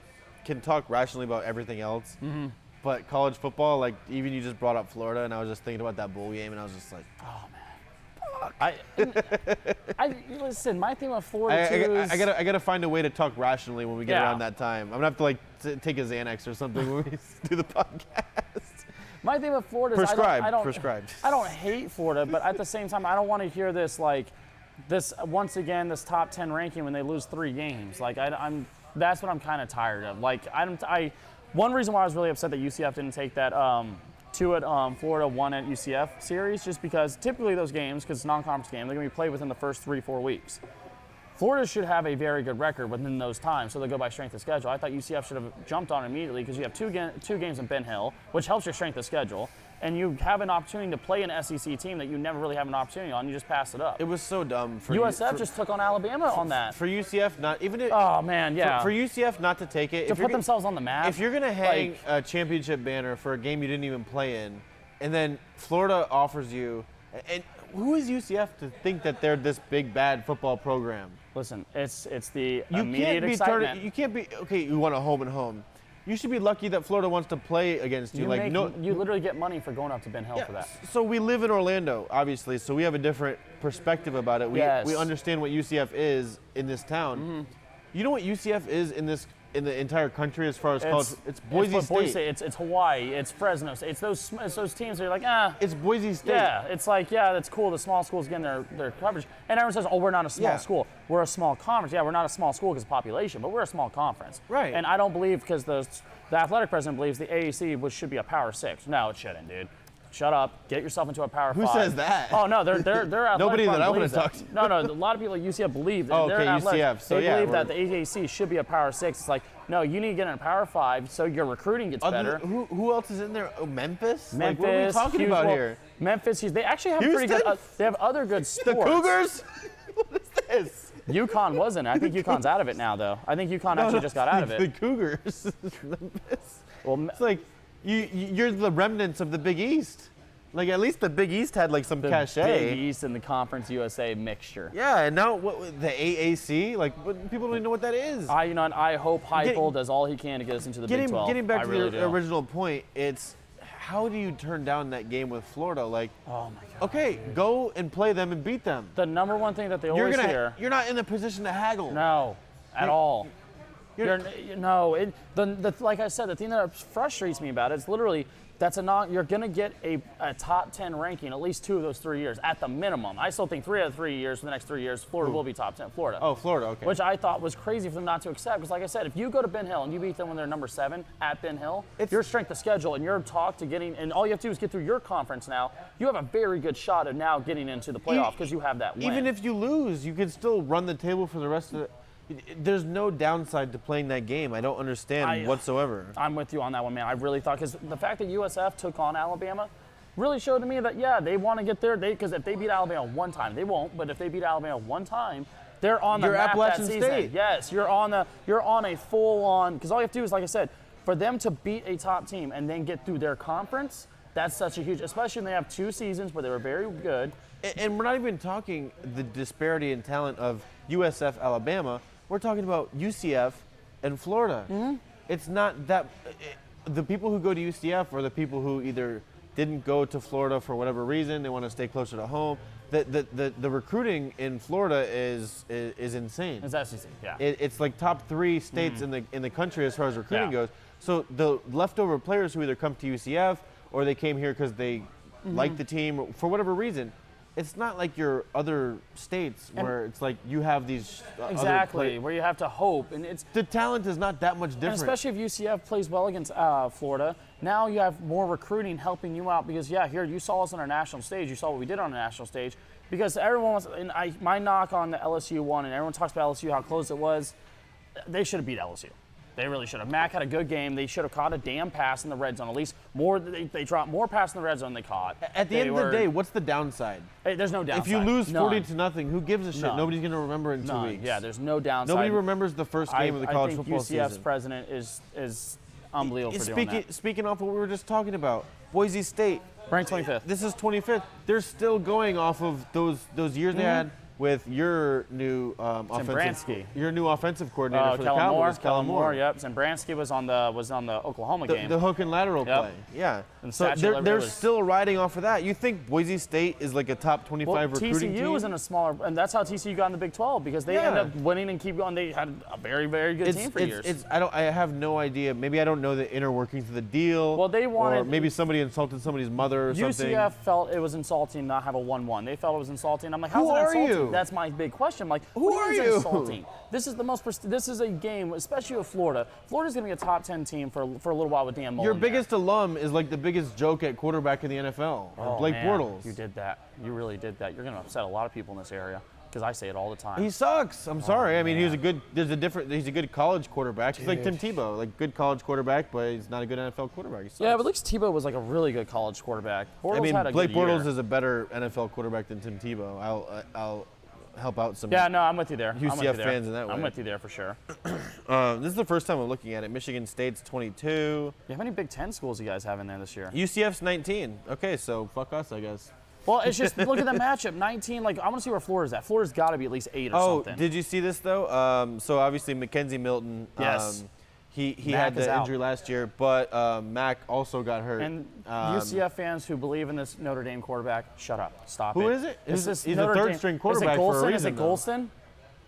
can talk rationally about everything else. Mm-hmm. But college football, like, even you just brought up Florida, and I was just thinking about that bowl game, and I was just like, oh man, fuck. Listen, my thing with Florida too is I gotta find a way to talk rationally when we get around that time. I'm gonna have to like take a Xanax or something when we do the podcast. My thing with Florida is prescribed. I don't hate Florida, but at the same time, I don't want to hear this once again, this top 10 ranking when they lose 3 games. Like that's what I'm kind of tired of. Like one reason why I was really upset that UCF didn't take that 2 at Florida, 1 at UCF series, just because typically those games, because it's a non-conference game, they're going to be played within the first 3-4 weeks. Florida should have a very good record within those times, so they go by strength of schedule. I thought UCF should have jumped on immediately because you have two games in Ben Hill, which helps your strength of schedule, and you have an opportunity to play an SEC team that you never really have an opportunity on. You just pass it up. It was so dumb. USF just took on Alabama on that. For UCF, not even it. Oh man, yeah. For UCF not to take it. To put themselves on the map. If you're gonna hang a championship banner for a game you didn't even play in, and then Florida offers you, and who is UCF to think that they're this big bad football program? Listen, it's the immediate excitement. You can't be okay. You want a home and home. You should be lucky that Florida wants to play against you. You literally get money for going up to Ben Hill for that. So we live in Orlando, obviously, so we have a different perspective about it. We understand what UCF is in this town. Mm-hmm. You know what UCF is in the entire country as far as college? It's Boise State. It's Hawaii. It's Fresno. It's those teams that are like, It's Boise State. Yeah, it's like, that's cool. The small schools getting their coverage. And everyone says, oh, we're not a small school. We're a small conference. Yeah, we're not a small school because of population, but we're a small conference. Right. And I don't believe, because the athletic president believes the AAC should be a Power 6. No, it shouldn't, dude. Shut up. Get yourself into a Power 5. Who says that? Oh, no, they're athletic. Nobody that I want to talk to. No, a lot of people at UCF believe that they're athletic. UCF. So they believe that the AAC should be a Power 6. It's like, no, you need to get in a Power 5 so your recruiting gets better. Who else is in there? Oh, Memphis? Memphis. What are we talking about here? Memphis. They actually have pretty good. They have other good sports. The Cougars? What is this? UConn wasn't. I think UConn's out of it now, though. I think UConn actually just got out of it. The Cougars. Memphis. Well, it's like you're the remnants of the Big East. Like, at least the Big East had like some cachet. The Big East and the Conference USA mixture. Yeah, and now the AAC, like, people don't even know what that is. I hope Heupel does all he can to get us into the Big 12. Getting back to the original point, it's how do you turn down that game with Florida? Like, oh my God. Okay, go and play them and beat them. The number one thing that they always hear. You're not in the position to haggle. No, at all. Like I said, the thing that frustrates me about it is literally you're going to get a top 10 ranking at least 2 of those 3 years at the minimum. I still think 3 out of 3 years for the next 3 years, Florida will be top 10. Florida. Oh, Florida, okay. Which I thought was crazy for them not to accept because, like I said, if you go to Ben Hill and you beat them when they're number 7 at Ben Hill, your strength of schedule and your talk to getting, and all you have to do is get through your conference now, you have a very good shot of now getting into the playoff because you have that win. Even if you lose, you can still run the table for the rest of it. There's no downside to playing that game. I don't understand whatsoever. I'm with you on that one, man. I really thought, because the fact that USF took on Alabama really showed to me that, they want to get there. Because if they beat Alabama one time, they won't, but if they beat Alabama one time, they're on the map that season. State. Yes, you're on a full-on, because all you have to do is, like I said, for them to beat a top team and then get through their conference, that's such a huge, especially when they have 2 seasons where they were very good. And we're not even talking the disparity in talent of USF, Alabama. We're talking about UCF and Florida. Mm-hmm. It's not that the people who go to UCF are the people who either didn't go to Florida for whatever reason, they want to stay closer to home. The recruiting in Florida is insane. It's SEC, yeah. It's like top 3 states in the country as far as recruiting goes. So the leftover players who either come to UCF or they came here because they like the team for whatever reason. It's not like your other states where it's like you have these exactly where you have to hope, and it's the talent is not that much different. And especially if UCF plays well against Florida, now you have more recruiting helping you out because here you saw us on our national stage, you saw what we did on the national stage, because everyone was, and my knock on the LSU one, and everyone talks about LSU how close it was. They should have beat LSU. They really should have. Mac had a good game. They should have caught a damn pass in the red zone. At least more. They dropped more passes in the red zone than they caught. At the end of the day, what's the downside? There's no downside. If you lose 40-0, who gives a shit? Nobody's going to remember in 2 weeks. Yeah, there's no downside. Nobody remembers the first game of the college football season. I think UCF's president is unbelievable for doing that. Speaking off what we were just talking about, Boise State. Ranked 25th. This is 25th. They're still going off of those years they had with your new offensive coordinator for the Cowboys, Kellen Moore. Yep, Zembransky was on the Oklahoma game. The hook and lateral play. Yeah. And so they're still riding off of that. You think Boise State is like a top 25 recruiting team? TCU was in a smaller, and that's how TCU got in the Big 12 because they ended up winning and keep going. They had a very, very good team for years. I have no idea. Maybe I don't know the inner workings of the deal. Well, they wanted. Or maybe somebody insulted somebody's mother or something. UCF felt it was insulting not have a 1-1. They felt it was insulting. I'm like, how's that insulting? You? That's my big question. I'm like, who are you? Insulting? This is the most. This is a game, especially with Florida. Florida's going to be a top 10 team for a little while with Dan Mullen. Your biggest alum is like the biggest joke at quarterback in the NFL. Blake Bortles. You did that. You really did that. You're going to upset a lot of people in this area because I say it all the time. He sucks. I'm sorry. I mean, he's a good college quarterback. He's like Tim Tebow, like good college quarterback, but he's not a good NFL quarterback. He sucks. Yeah, but at least Tebow was like a really good college quarterback. Blake Bortles is a better NFL quarterback than Tim Tebow. I'll help out some. Yeah, no, I'm with you there. UCF fans in that way. I'm with you there for sure. This is the first time I'm looking at it. Michigan State's 22. Yeah, how many Big Ten schools you guys have in there this year? UCF's 19. Okay, so fuck us, I guess. Well, it's just look at the matchup. 19. Like I want to see where Florida's at. Florida's got to be at least 8 or something. Oh, did you see this though? So obviously Mackenzie Milton. Yes. He had the injury last year, but Mac also got hurt. And UCF fans who believe in this Notre Dame quarterback, shut up. Stop it. Who is it? He's a third-string quarterback for a reason. Is it Golston?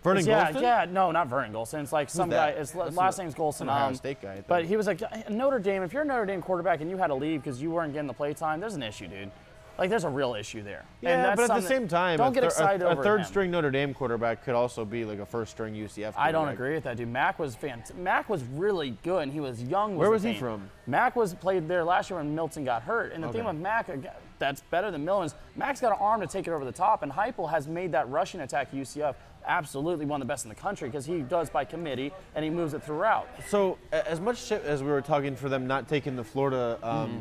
Vernon Golston? Yeah, no, not Vernon Golston. It's like some guy. His last name's Golston. Ohio State guy. But he was like, Notre Dame, if you're a Notre Dame quarterback and you had to leave because you weren't getting the play time, there's an issue, dude. Like, there's a real issue there. Yeah, but at the same time, don't get excited over a third-string Notre Dame quarterback could also be like a first-string UCF quarterback. I don't agree with that, dude. Mac was fantastic. Mac was really good, and he was young. Where was he from? Mac played there last year when Milton got hurt. And the thing with Mac, that's better than Milton, is Mac's got an arm to take it over the top, and Heupel has made that rushing attack at UCF absolutely one of the best in the country because he does by committee and he moves it throughout. So as much shit as we were talking for them not taking the Florida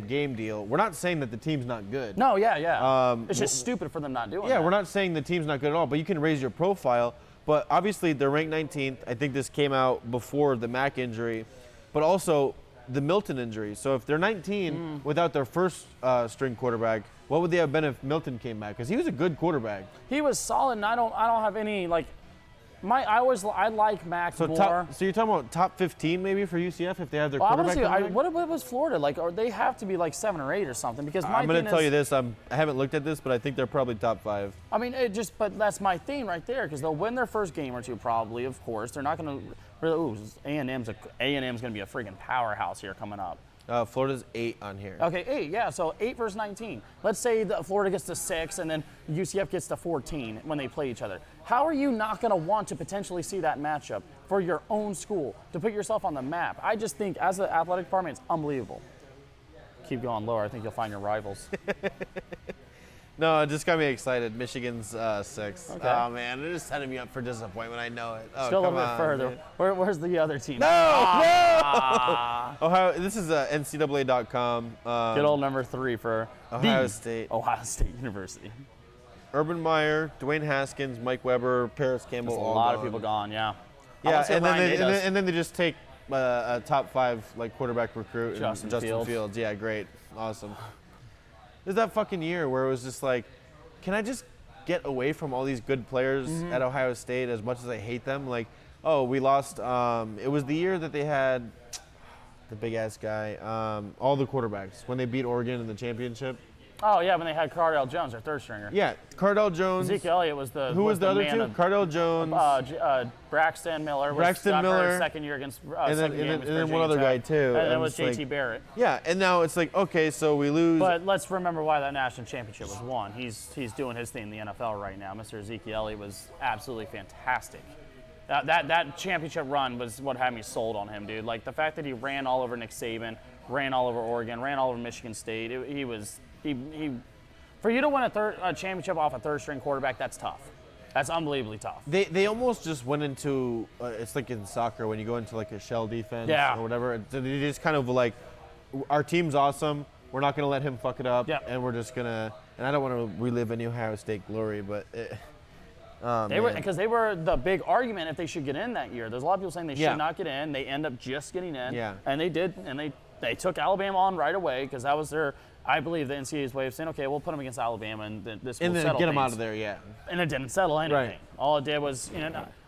game deal, we're not saying that the team's not good. No, yeah. It's just stupid for them not doing that. Yeah, we're not saying the team's not good at all, but you can raise your profile. But obviously they're ranked 19th. I think this came out before the Mac injury, but also the Milton injury. So if they're 19 without their first string quarterback, what would they have been if Milton came back? Because he was a good quarterback. He was solid, and I don't have any like. I like Mac more. So you're talking about top 15 maybe for UCF if they have their quarterback? What was Florida like? Or they have to be like 7 or 8 or something because I'm going to tell you this. I haven't looked at this, but I think they're probably top 5. I mean, but that's my theme right there because they'll win their first game or two probably. Of course, they're not going to really. A&M's going to be a freaking powerhouse here coming up. Florida's 8 on here. Okay, 8, yeah. So 8 versus 19. Let's say that Florida gets to 6 and then UCF gets to 14 when they play each other. How are you not going to want to potentially see that matchup for your own school to put yourself on the map? I just think as an athletic department, it's unbelievable. Keep going lower. I think you'll find your rivals. No, it just got me excited. Michigan's 6. Okay. Oh, man. They're just setting me up for disappointment. I know it. Oh, Still a little bit further. Where's the other team? No! Ohio. This is NCAA.com. Good old number 3 for Ohio State. Ohio State University. Urban Meyer, Dwayne Haskins, Mike Weber, Paris Campbell. There's a lot of people gone, yeah. Yeah, and then they just take a top 5 like quarterback recruit. Justin Fields. Yeah, great. Awesome. There's that fucking year where it was just like, can I just get away from all these good players at Ohio State as much as I hate them? Like, oh, we lost. It was the year that they had the big-ass guy, all the quarterbacks, when they beat Oregon in the championship. Oh, yeah, when they had Cardell Jones, their third stringer. Yeah, Cardell Jones. Zeke Elliott was the Who was the other two? Cardell Jones. Braxton Miller. Braxton Miller. Second year against and then one other guy, too. And then it was JT Barrett. Yeah, and now it's like, okay, so we lose. But let's remember why that national championship was won. He's doing his thing in the NFL right now. Mr. Ezekiel Elliott was absolutely fantastic. That championship run was what had me sold on him, dude. Like, the fact that he ran all over Nick Saban, ran all over Oregon, ran all over Michigan State, for you to win a championship off a third-string quarterback, that's tough. That's unbelievably tough. They almost just went into it's like in soccer when you go into like a shell defense or whatever. They just kind of like, our team's awesome. We're not going to let him fuck it up, and we're just gonna. And I don't want to relive any Ohio State glory, but because they were the big argument if they should get in that year. There's a lot of people saying they should not get in. They end up just getting in, and they did, and they took Alabama on right away because that was their. I believe the NCAA's way of saying, okay, we'll put them against Alabama and this will settle then get them out things. of there, yeah. And it didn't settle anything. Right. All it did was,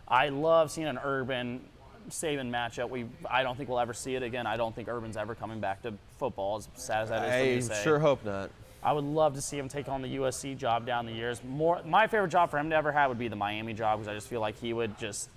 I love seeing an Urban Saban matchup. I don't think we'll ever see it again. I don't think Urban's ever coming back to football, as sad as that is for me to say. I sure hope not. I would love to see him take on the USC job down the years. My favorite job for him to ever have would be the Miami job because I just feel like he would just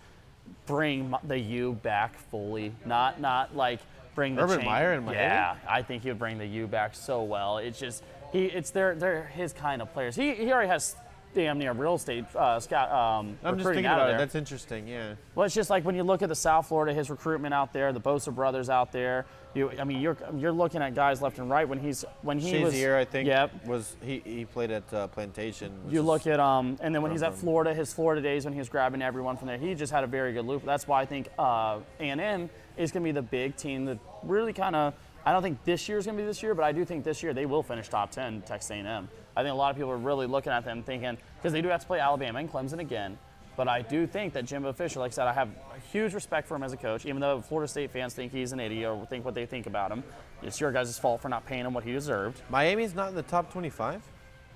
bring the U back fully, not like bring the Urban chain. Meyer in Miami? Yeah, I think he would bring the U back so well. It's just they're his kind of players. He already has damn near real estate scout. I'm just thinking about it. That's interesting. Yeah. Well, it's just like when you look at the South Florida, his recruitment out there, the Bosa brothers out there. You're looking at guys left and right when he Shazier, was. I think. Yep. He played at Plantation. You look at and then when he's at Florida, his Florida days when he was grabbing everyone from there, he just had a very good loop. That's why I think A&M is going to be the big team that really kind of. I don't think this year is going to be this year, but I do think this year they will finish top 10. Texas A&M. I think a lot of people are really looking at them thinking because they do have to play Alabama and Clemson again. But I do think that Jimbo Fisher, like I said, I have a huge respect for him as a coach, even though Florida State fans think he's an idiot or think what they think about him. It's your guys' fault for not paying him what he deserved. Miami's not in the top 25?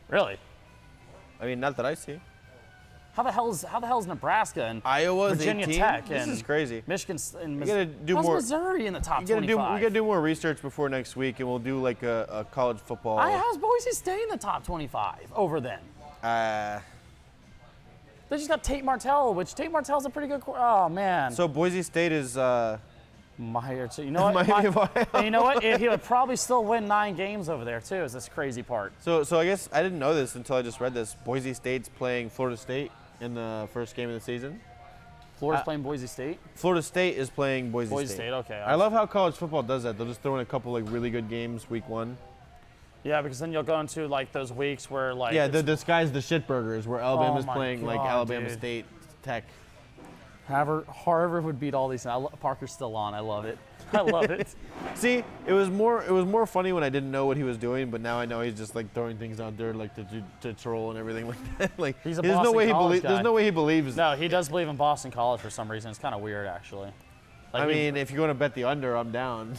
Really? I mean, not that I see. How the hell is Nebraska and Iowa's Virginia 18? Tech This and is crazy. Michigan and We gotta do how's more. Missouri in the top 25? We gotta do more research before next week, and we'll do like a college football. How's Boise State in the top 25 over them? They just got Tate Martell, which Tate Martell's a pretty good. Oh man. So Boise State is. You know what? Miami of Ohio. And you know what? He would probably still win 9 games over there too. Is this crazy part? So I guess I didn't know this until I just read this. Boise State's playing Florida State in the first game of the season. Florida's playing Boise State? Florida State is playing Boise State. Boise State, okay. I love how college football does that. They'll just throw in a couple like really good games week 1. Yeah, because then you'll go into like those weeks where like the disguise the shitburgers where Alabama's playing like Alabama dude. State Tech. Harvard would beat all these. Parker's still on. I love it. I love it. See, it was more funny when I didn't know what he was doing, but now I know he's just like throwing things out there like to troll and everything like that. Like he's a there's Boston no way College guy. There's no way he believes. No, he does believe in Boston College for some reason. It's kind of weird actually. Like if you're going to bet the under, I'm down.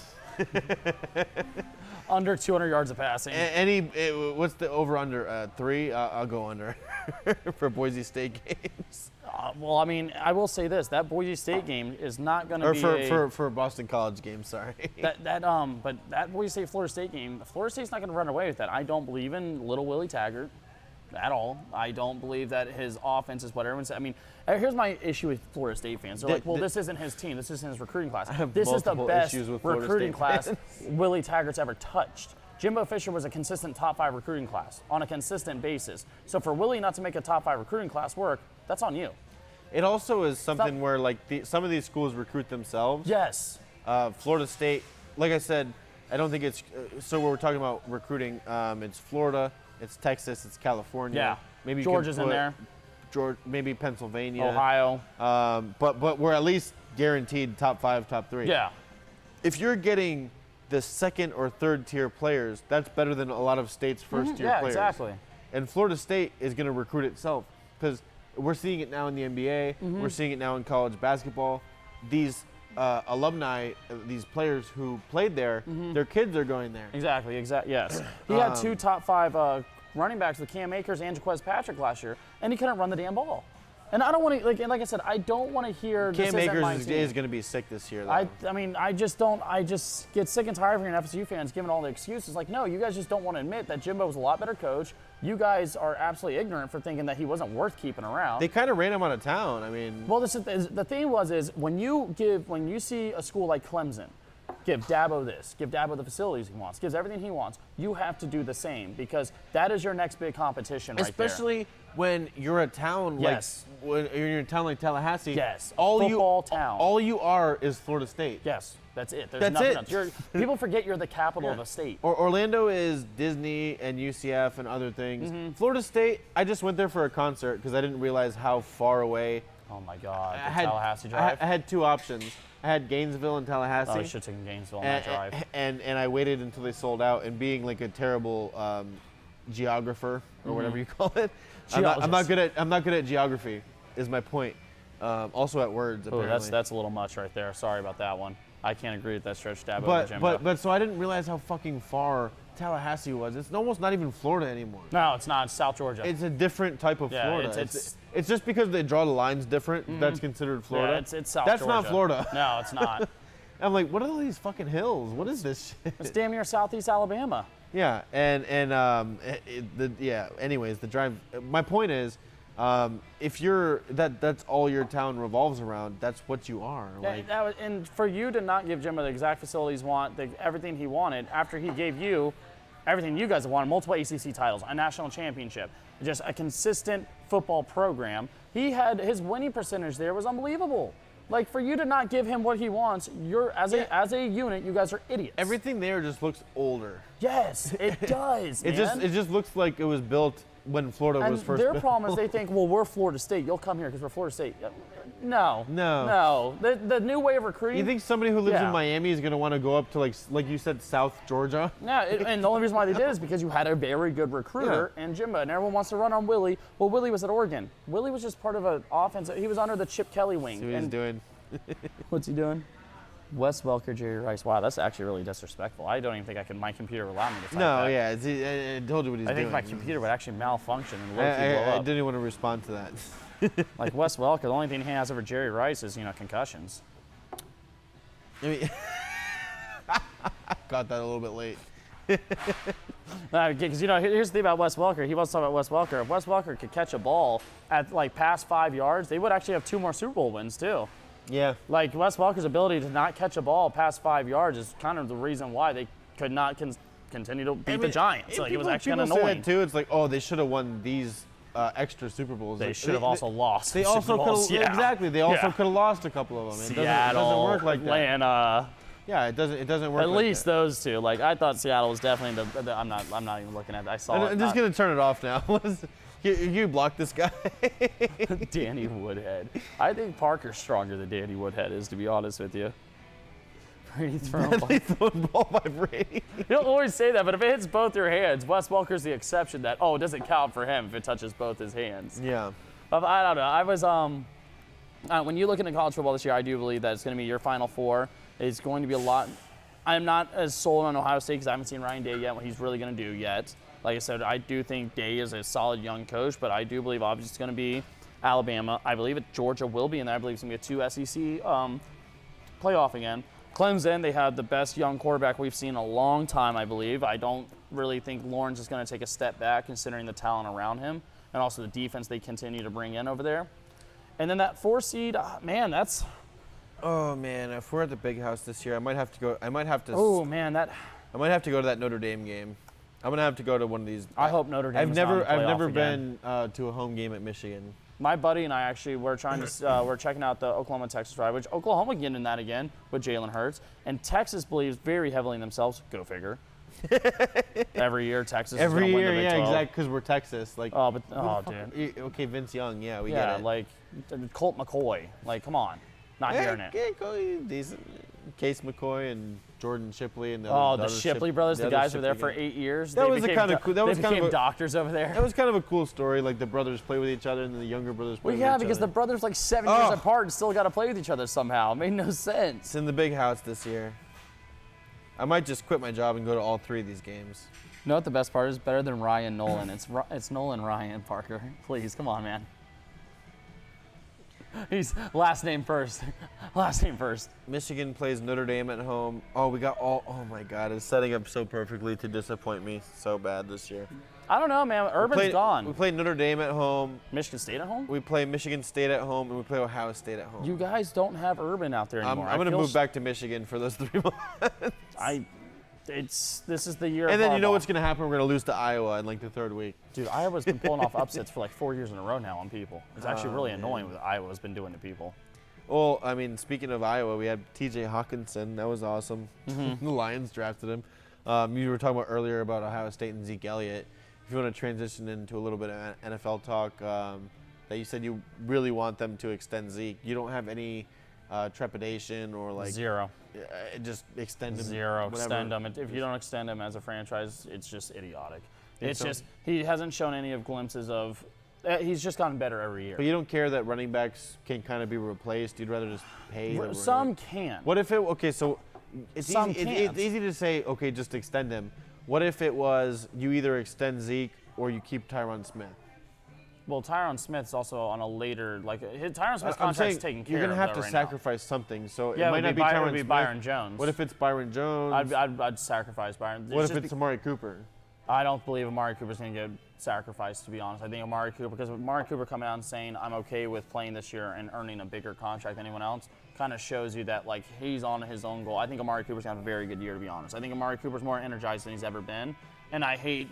Under 200 yards of passing. What's the over under 3? I'll go under for Boise State games. Well, I mean, I will say this: that Boise State game is not going to be for Boston College game. Sorry. But that Boise State Florida State game, Florida State's not going to run away with that. I don't believe in little Willie Taggart at all. I don't believe that his offense is what everyone says. I mean, here's my issue with Florida State fans. They're like, well, this isn't his team. This isn't his recruiting class. This is the best recruiting class Willie Taggart's ever touched. Jimbo Fisher was a consistent top 5 recruiting class on a consistent basis. So for Willie not to make a top 5 recruiting class work, that's on you. It also is something where like some of these schools recruit themselves. Yes. Florida State, like I said, I don't think it's so. When we're talking about recruiting, it's Florida, it's Texas, it's California. Yeah. Maybe Georgia's in there. Maybe Pennsylvania, Ohio. But we're at least guaranteed top 5, top 3. Yeah. If you're getting the second or third tier players, that's better than a lot of states' first tier players. Yeah, exactly. And Florida State is going to recruit itself because we're seeing it now in the NBA. We're seeing it now in college basketball. These alumni, these players who played there, their kids are going there. Exactly. Yes. He had 2 top 5 running backs with Cam Akers and Jaquez Patrick last year, and he couldn't run the damn ball. And I don't want to, like I said, I don't want to hear Cam this isn't my Akers team. is going to be sick this year, though. I mean, I just get sick and tired of hearing FSU fans giving all the excuses. Like, no, you guys just don't want to admit that Jimbo was a lot better coach. You guys are absolutely ignorant for thinking that he wasn't worth keeping around. They kind of ran him out of town. I mean, well, the thing is when you see a school like Clemson give Dabo this, give Dabo the facilities he wants, gives everything he wants, you have to do the same because that is your next big competition right there. Especially when you're a town Yes. when you're in a town like Tallahassee. Yes. All Town. you are is Florida State. Yes, that's it. There's That's nothing it. else. People forget you're the capital of a state. Orlando is Disney and UCF and other things. Mm-hmm. Florida State, I just went there for a concert because I didn't realize how far away. Oh my God, the Tallahassee drive. I had two options. I had Gainesville and Tallahassee. Oh, you should have taken Gainesville on that drive. And I waited until they sold out. And being like a terrible geographer or whatever you call it, I'm not good at geography. Is my point. Also at words. Apparently. Oh, that's a little much right there. Sorry about that one. I can't agree with that stretch Dabo over Jimbo. But so I didn't realize how fucking far Tallahassee was. It's almost not even Florida anymore. No, it's not. It's South Georgia. It's a different type of Florida. It's just because they draw the lines different. That's considered Florida. Yeah, it's South That's Georgia. not Florida. No, it's not. I'm like, what are all these fucking hills? What is this shit? It's damn near Southeast Alabama. Yeah, Anyways, the drive. My point is, if that's all your town revolves around. That's what you are. Like, And for you to not give Jimbo the exact facilities everything he wanted after he gave you everything you guys have wanted, multiple ACC titles, a national championship, just a consistent football program. His winning percentage there was unbelievable. Like, for you to not give him what he wants, as a unit, you guys are idiots. everything there just looks older. Yes, it does. It just looks like it was built when Florida was first their built. problem is they think, well, we're Florida State. You'll come here because we're Florida State. No. The new way of recruiting. You think somebody who lives in Miami is going to want to go up to like you said, South Georgia? Yeah, and the only reason why they did is because you had a very good recruiter in Jimbo, and everyone wants to run on Willie. Well, Willie was at Oregon. Willie was just part of an offense. He was under the Chip Kelly wing. See what he's doing. What's he doing? Wes Welker, Jerry Rice. Wow, that's actually really disrespectful. I don't even think my computer would allow me to type No, that. yeah, I told you what he's doing. I think my computer would actually malfunction and low-key blow I up. didn't want to respond to that. Like Wes Welker, the only thing he has over Jerry Rice is, concussions. I mean, got that a little bit late. Because, here's the thing about Wes Welker. He wants to talk about Wes Welker. If Wes Welker could catch a ball at, past 5 yards, they would actually have 2 more Super Bowl wins, too. Yeah. Like, Wes Welker's ability to not catch a ball past 5 yards is kind of the reason why they could not continue to beat the Giants. Like, it was actually kind of annoying. Say that too. It's like, oh, they should have won these extra Super Bowls. They should have also lost. They also could have exactly. They also could have lost a couple of them. Seattle, it doesn't work like that. Atlanta. Yeah, it doesn't work. At like least that. those two. Like, I thought Seattle was definitely the. I'm not even looking at it. I saw it. I'm just gonna turn it off now. You block this guy. Danny Woodhead. I think Parker's stronger than Danny Woodhead is, to be honest with you. Brady thrown ball by Brady. You'll always say that, but if it hits both your hands, Wes Welker's the exception that, it doesn't count for him if it touches both his hands. Yeah. But I don't know. I was, when you look into college football this year, I do believe that it's going to be your Final Four. It's going to be a lot. I'm not as sold on Ohio State because I haven't seen Ryan Day yet, what he's really going to do yet. Like I said, I do think Day is a solid young coach, but I do believe obviously it's going to be Alabama. I believe Georgia will be in there. I believe it's going to be a 2 SEC playoff again. Clemson, they have the best young quarterback we've seen in a long time, I believe. I don't really think Lawrence is going to take a step back considering the talent around him and also the defense they continue to bring in over there. And then that 4 seed, man, that's... Oh man, if we're at the Big House this year, I might have to go. I might have to go to that Notre Dame game. I'm gonna have to go to one of these. I hope Notre Dame. I've never been to a home game at Michigan. My buddy and I actually were we're checking out the Oklahoma-Texas ride, which Oklahoma getting in that again with Jalen Hurts, and Texas believes very heavily in themselves. Go figure. Every year, Texas. Every is year, win the Big yeah, 12. exactly, because we're Texas. Like, dude. Okay, Vince Young, yeah, we get Yeah, it. like Colt McCoy. Like, come on, not hearing it. Decent. Case McCoy and Jordan Shipley and the Shipley brothers, the guys were there for 8 years. That was kind of cool. That was they kind became of doctors over there. That was kind of a cool story. Like the brothers play with each other, and then the younger brothers play with each other. Well, yeah, because the brothers like 7 years apart and still got to play with each other somehow. It made no sense. It's in the Big House this year. I might just quit my job and go to all 3 of these games. You know what the best part is? Better than Ryan Nolan. It's Nolan Ryan Parker. Please, come on, man. He's last name first. Last name first. Michigan plays Notre Dame at home. Oh, oh my God, it's setting up so perfectly to disappoint me so bad this year. I don't know, man. Urban's gone. We played Notre Dame at home. Michigan State at home? We play Michigan State at home, and we play Ohio State at home. You guys don't have Urban out there anymore. I'm going to move back to Michigan for those 3 months. This is the year and of then you know Harbaugh. what's going to happen? We're going to lose to Iowa in like the 3rd week. Dude, Iowa's been pulling off upsets for like 4 years in a row now on people. It's actually really annoying what Iowa's been doing to people. Well, I mean, speaking of Iowa, we had T.J. Hawkinson. That was awesome. The Lions drafted him. You were talking about earlier about Ohio State and Zeke Elliott. If you want to transition into a little bit of NFL talk, that you said you really want them to extend Zeke. You don't have any trepidation or like Zero. Just extend him. Zero. Whatever. Extend him. If you don't extend him as a franchise, it's just idiotic. It's so? just he hasn't shown any of glimpses of. He's just gotten better every year. But you don't care that running backs can kind of be replaced. You'd rather just pay. Some can. What if it? Okay, so it's Some easy. can't. It's easy to say, okay, just extend him. What if it was you either extend Zeke or you keep Tyron Smith? Well, Tyron Smith's also on a later, Tyron Smith's I'm contract's saying taken care you're of. gonna have to right sacrifice something. So Yeah, it might not be Tyron Smith. Byron Jones. What if it's Byron Jones? I'd sacrifice Byron. What if it's Amari Cooper? I don't believe Amari Cooper's going to get sacrificed, to be honest. I think Amari Cooper, because Amari Cooper coming out and saying, I'm okay with playing this year and earning a bigger contract than anyone else, kind of shows you that, like, he's on his own goal. I think Amari Cooper's going to have a very good year, to be honest. I think Amari Cooper's more energized than he's ever been. And I hate,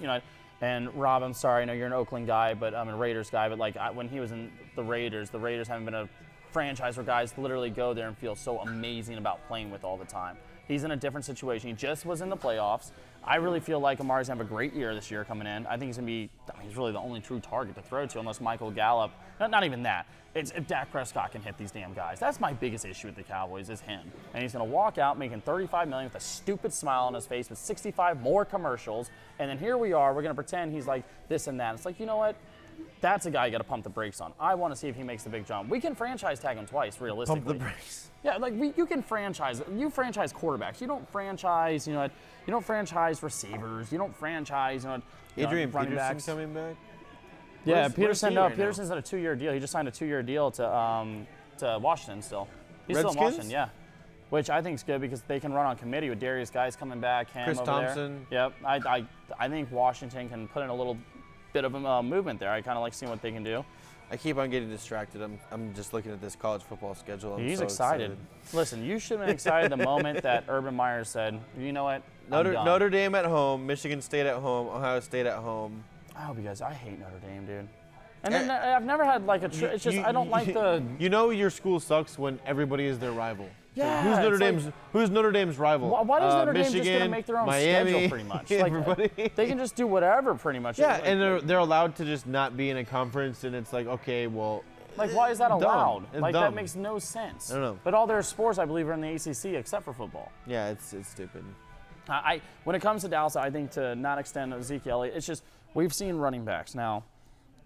and Rob, I'm sorry, I know you're an Oakland guy, but I'm a Raiders guy, but, when he was in the Raiders haven't been a franchise where guys literally go there and feel so amazing about playing with all the time. He's in a different situation. He just was in the playoffs. I really feel like Amari's going to have a great year this year coming in. I think he's going to be, he's really the only true target to throw to unless Michael Gallup, not even that. It's if Dak Prescott can hit these damn guys. That's my biggest issue with the Cowboys is him. And he's going to walk out making $35 million with a stupid smile on his face with 65 more commercials. And then here we are, we're going to pretend he's like this and that. It's like, you know what? That's a guy you got to pump the brakes on. I want to see if he makes the big jump. We can franchise tag him twice, realistically. Pump the brakes. Yeah, you can franchise. You franchise quarterbacks. You don't franchise. You don't franchise receivers. You don't franchise. Adrian running Peterson's backs. coming back. Yeah, Where's Peterson. he No, right now? Peterson's on a 2-year deal. He just signed a 2-year deal to Washington still. He's still in Redskins? Washington. Yeah. Which I think is good because they can run on committee with Darius Guys coming back. Him Chris over Thompson. There. Yep. I think Washington can put in a little bit of a movement there. I kind of like seeing what they can do. I keep on getting distracted. I'm just looking at this college football schedule. I'm He's so excited. Listen, you should have been excited the moment that Urban Meyer said, you know what? I'm done. Notre Dame at home, Michigan State at home, Ohio State at home. I hope you guys. I hate Notre Dame, dude. And then I've never had like a. It's just I don't like the. You know your school sucks when everybody is their rival. Yeah. Who's Notre Dame's rival? Why does Notre Dame Michigan, just gonna make their own Miami, schedule pretty much? everybody. They can just do whatever pretty much. Yeah, and they're allowed to just not be in a conference, and it's like, okay, well. Like, why is that allowed? It's Like, dumb. that makes no sense. I don't know. But all their sports, I believe, are in the ACC except for football. Yeah, it's stupid. When it comes to Dallas, I think to not extend Zeke Elliott, it's just we've seen running backs now.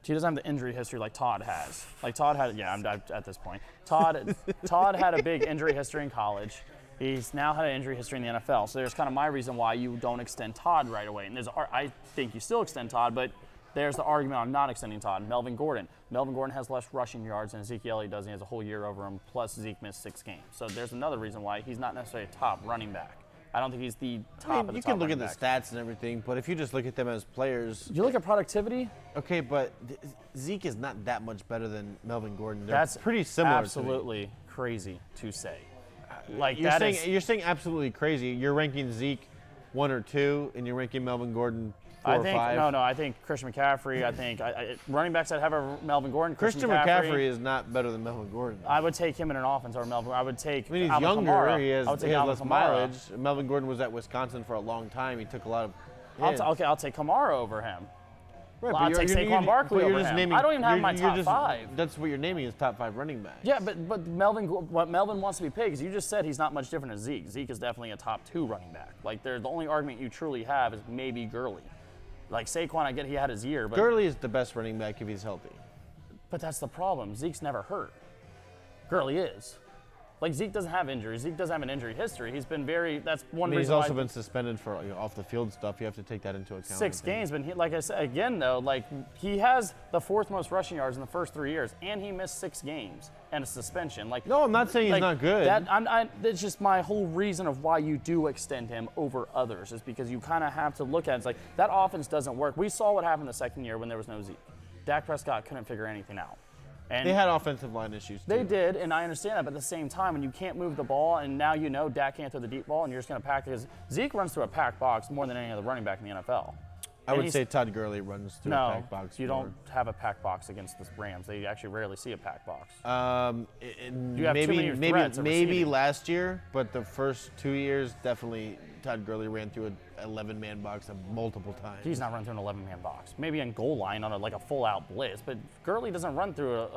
He doesn't have the injury history like Todd has. Like Todd had, I'm at this point. Todd had a big injury history in college. He's now had an injury history in the NFL. So there's kind of my reason why you don't extend Todd right away. And I think you still extend Todd, but there's the argument on not extending Todd. Melvin Gordon has less rushing yards than Ezekiel Elliott does. He has a whole year over him, plus Zeke missed 6 games. So there's another reason why he's not necessarily a top running back. I don't think he's the top of the top. You can look at running the back. stats and everything, but if you just look at them as players. You look at productivity. Okay, but Zeke is not that much better than Melvin Gordon. They're That's pretty similar. Absolutely crazy to say. Like you're saying absolutely crazy. You're ranking Zeke 1 or 2, and you're ranking Melvin Gordon 4 or 5. No. I think Christian McCaffrey. I think running backs that have a Melvin Gordon. Christian McCaffrey is not better than Melvin Gordon. I would take him in an offense over Melvin. I would take. I mean, he's Alvin younger. Kamara. He has Alvin less Kamara. mileage. Melvin Gordon was at Wisconsin for a long time. He took a lot of. I'll take Kamara over him. Right, I'll take Saquon Barkley over him. I don't even have my top 5. That's what you're naming as top 5 running backs. Yeah, but what Melvin wants to be paid, because you just said he's not much different than Zeke. Zeke is definitely a top 2 running back. Like, the only argument you truly have is maybe Gurley. Like Saquon, I get he had his year, but Gurley is the best running back if he's healthy. But that's the problem. Zeke's never hurt. Gurley is. Like Zeke doesn't have injuries. Zeke doesn't have an injury history. He's been that's one He's reason. also been suspended for off the field stuff. You have to take that into account. 6 games, but like I said again though, like he has the 4th most rushing yards in the first 3 years, and he missed 6 games and a suspension. Like no, I'm not saying he's not good. That's just my whole reason of why you do extend him over others is because you kind of have to look at it. It's like that offense doesn't work. We saw what happened the second year when there was no Zeke. Dak Prescott couldn't figure anything out. And they had offensive line issues too. They did, and I understand that, but at the same time, when you can't move the ball, and now you know Dak can't throw the deep ball, and you're just going to pack it, because Zeke runs through a packed box more than any other running back in the NFL. I would say Todd Gurley runs through a packed box. You don't have a packed box against the Rams. They actually rarely see a packed box. You have maybe last year, but the first 2 years, definitely Todd Gurley ran through an 11-man box multiple times. He's not run through an 11-man box. Maybe on goal line on a full-out blitz, but Gurley doesn't run through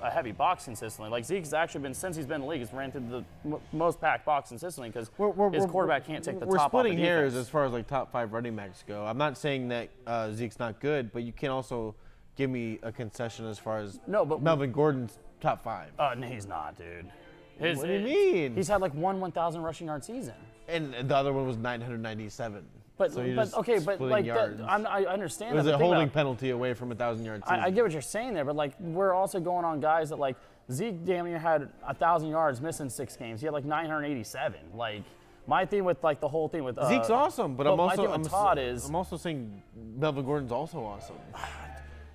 a heavy box consistently. Like Zeke's actually been, since he's been in the league, he's ran through the most packed box consistently because his quarterback can't take the top off the defense. We're splitting hairs as far as like top 5 running backs go. I'm not saying that Zeke's not good, but you can't also give me a concession as far as Melvin Gordon's top 5. No, he's not, dude. What do you mean? He's had like 1,000 rushing yard season. And the other one was 997. But so like I understand that. It was a holding penalty away from 1,000-yard season. I get what you're saying there, but like we're also going on guys that like Zeke damn near had 1,000 yards missing 6 games. He had like 987. Like my thing with like the whole thing with Zeke's awesome, but I'm also saying Melvin Gordon's also awesome.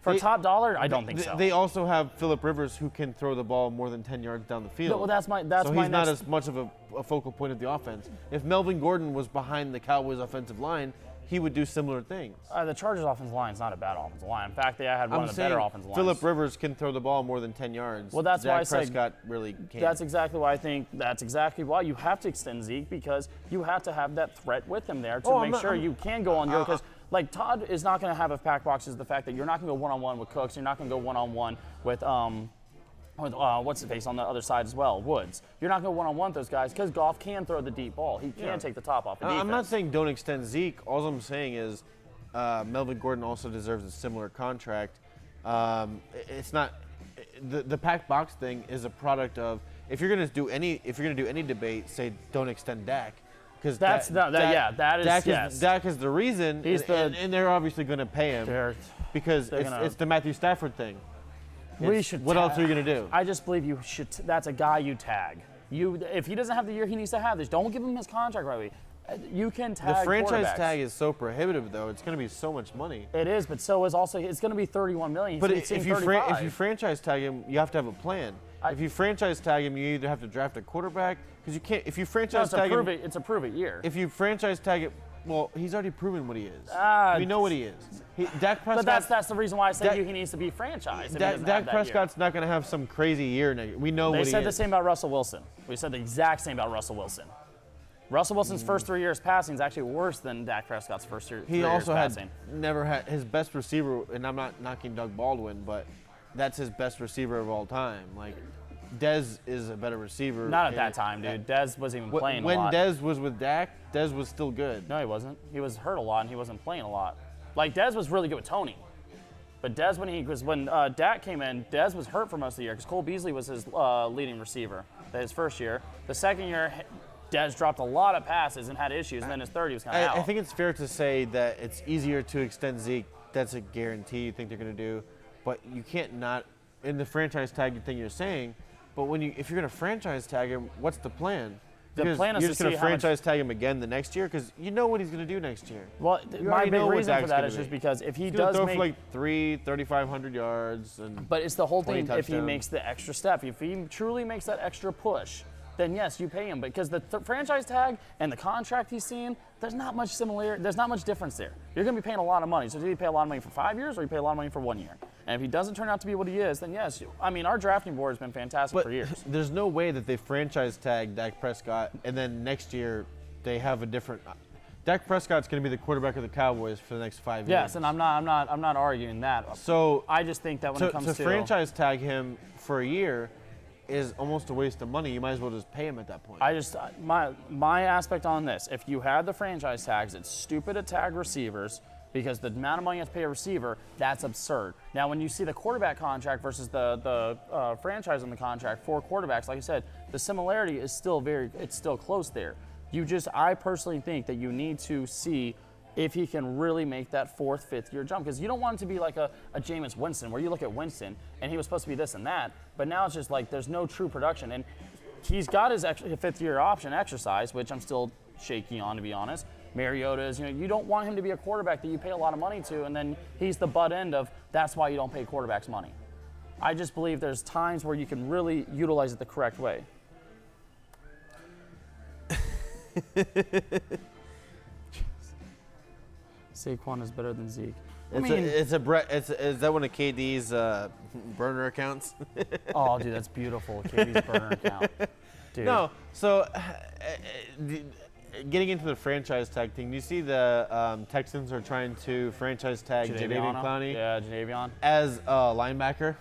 For top dollar, I don't think so. They also have Phillip Rivers, who can throw the ball more than 10 yards down the field. Well, that's my he's not as much of a focal point of the offense. If Melvin Gordon was behind the Cowboys' offensive line, he would do similar things. The Chargers' offensive line is not a bad offensive line. In fact, they had one of the better offensive lines. Phillip Rivers can throw the ball more than 10 yards. Well, that's why I say Prescott really can't. That's exactly why I think that's exactly why you have to extend Zeke, because you have to have that threat with him there to make sure you can go on your because. Like, Todd is not going to have a pack box is the fact that you're not going to go one-on-one with Cooks. You're not going to go one-on-one with what's his face on the other side as well, Woods. You're not going to go one-on-one with those guys because Goff can throw the deep ball. He can take the top off the defense. I'm not saying don't extend Zeke. All I'm saying is Melvin Gordon also deserves a similar contract. It's not the pack box thing is a product of if you're going to do any debate, say don't extend Dak. Because Dak is the reason, and they're obviously going to pay him because it's the Matthew Stafford thing. What else are you going to do? I just believe you should. That's a guy you tag. If he doesn't have the year he needs to have, don't give him his contract right away. You can tag. The franchise tag is so prohibitive, though. It's going to be so much money. It is, but so is also it's going to be $31 million. But if you franchise tag him, you have to have a plan. If you franchise tag him, you either have to draft a quarterback because you can't. If you franchise tag him, it's a prove it year. If you franchise tag it, well, he's already proven what he is. We know what he is. Dak Prescott. But that's the reason why I say he needs to be franchised. Dak Prescott's not going to have some crazy year. We know what he is. They said the same about Russell Wilson. We said the exact same about Russell Wilson. Russell Wilson's first 3 years passing is actually worse than Dak Prescott's first 3 years passing. Never had his best receiver, and I'm not knocking Doug Baldwin, but that's his best receiver of all time. Like, Dez is a better receiver. Not at that time, dude. Dez wasn't even playing a lot. When Dez was with Dak, Dez was still good. No, he wasn't. He was hurt a lot, and he wasn't playing a lot. Like, Dez was really good with Tony. But Dez, when Dak came in, Dez was hurt for most of the year because Cole Beasley was his leading receiver his first year. The second year, Dez dropped a lot of passes and had issues, and then his third, he was kind of out. I think it's fair to say that it's easier to extend Zeke. That's a guarantee you think they're going to do. But you can't not, in the franchise tag thing you're saying, but if you're going to franchise tag him, what's the plan? The plan is you're just going to franchise tag him again the next year because you know what he's going to do next year. Well, my big reason for that is just because if he does throw for like 3,500 yards, but it's the whole thing. If he makes the extra step, if he truly makes that extra push, then yes, you pay him. Because the franchise tag and the contract he's seeing, there's not much similarity. There's not much difference there. You're going to be paying a lot of money. So do you pay a lot of money for 5 years or you pay a lot of money for 1 year? And if he doesn't turn out to be what he is, then yes. Our drafting board has been fantastic for years. There's no way that they franchise tag Dak Prescott and then next year they have a different. Dak Prescott's going to be the quarterback of the Cowboys for the next 5 years. Yes, and I'm not arguing that. So I just think that when it comes to franchise tag him for a year is almost a waste of money. You might as well just pay him at that point. My aspect on this, if you had the franchise tags, it's stupid to tag receivers because the amount of money you have to pay a receiver, that's absurd. Now, when you see the quarterback contract versus the franchise on the contract for quarterbacks, like I said, the similarity is still it's still close there. I personally think that you need to see if he can really make that 4th, 5th year jump. Because you don't want it to be like a Jameis Winston, where you look at Winston and he was supposed to be this and that, but now it's just like there's no true production. And he's got his 5th year option exercise, which I'm still shaky on, to be honest. Mariota is, you don't want him to be a quarterback that you pay a lot of money to, and then he's the butt end of that's why you don't pay quarterbacks money. I just believe there's times where you can really utilize it the correct way. Saquon is better than Zeke. Is that one of KD's burner accounts? Oh, dude, that's beautiful. KD's burner account. Dude. No, so getting into the franchise tag thing, you see the Texans are trying to franchise tag Jadeveon Clowney. Yeah, Jadeveon. As a linebacker.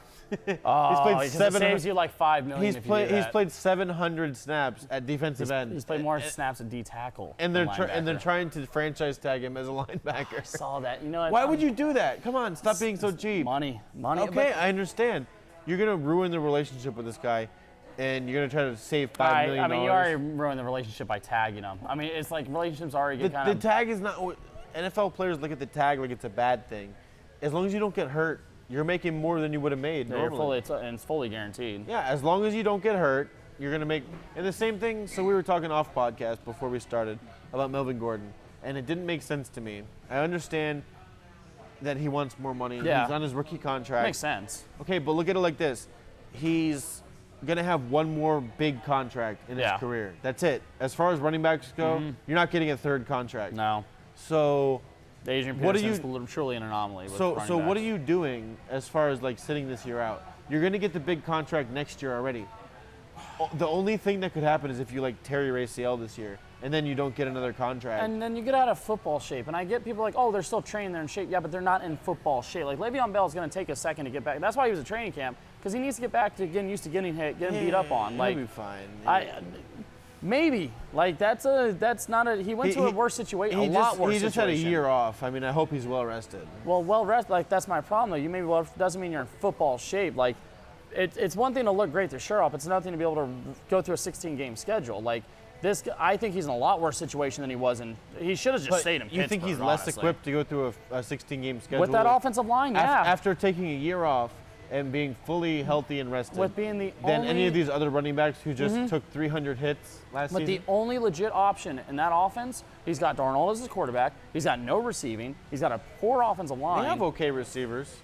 Oh, it saves you like $5 million. He's played 700 snaps at defensive end. He's played more snaps at D tackle. And they're trying to franchise tag him as a linebacker. I saw that. You know what? Why would you do that? Come on, stop being so cheap. Money. Okay, I understand. You're gonna ruin the relationship with this guy, and you're gonna try to save $5 million. I mean, you already ruined the relationship by tagging him. I mean, it's like relationships already get kind of. The tag is not. NFL players look at the tag like it's a bad thing. As long as you don't get hurt, you're making more than you would have made normally. It's fully guaranteed. Yeah, as long as you don't get hurt, you're going to make – and the same thing – so we were talking off podcast before we started about Melvin Gordon, and it didn't make sense to me. I understand that he wants more money. Yeah. He's on his rookie contract. Makes sense. Okay, but look at it like this. He's going to have one more big contract in his career. That's it. As far as running backs go, you're not getting a 3rd contract. No. So – Adrian Peterson's truly an anomaly. So what are you doing as far as like sitting this year out? You're going to get the big contract next year already. The only thing that could happen is if you like tear your ACL this year, and then you don't get another contract. And then you get out of football shape. And I get people like, oh, they're still training, they're in shape. Yeah, but they're not in football shape. Like Le'Veon Bell is going to take a second to get back. That's why he was at training camp, because he needs to get back to getting used to getting hit, getting beat up on. Like, he'll be fine. Maybe. Like, that's not a – he went to a worse situation, a lot worse situation. He just had a year off. I mean, I hope he's well-rested. Well rested, like, that's my problem, though. You may be doesn't mean you're in football shape. Like, it's one thing to look great with your shirt off. It's another thing to be able to go through a 16-game schedule. Like, I think he's in a lot worse situation than he was in – he should have just stayed in Pittsburgh, you think he's less equipped to go through a 16-game schedule? With that offensive line, yeah. After taking a year off and being fully healthy and rested. With being the than only, any of these other running backs who just took 300 hits last season. But the only legit option in that offense, he's got Darnold as his quarterback. He's got no receiving. He's got a poor offensive line. They have okay receivers.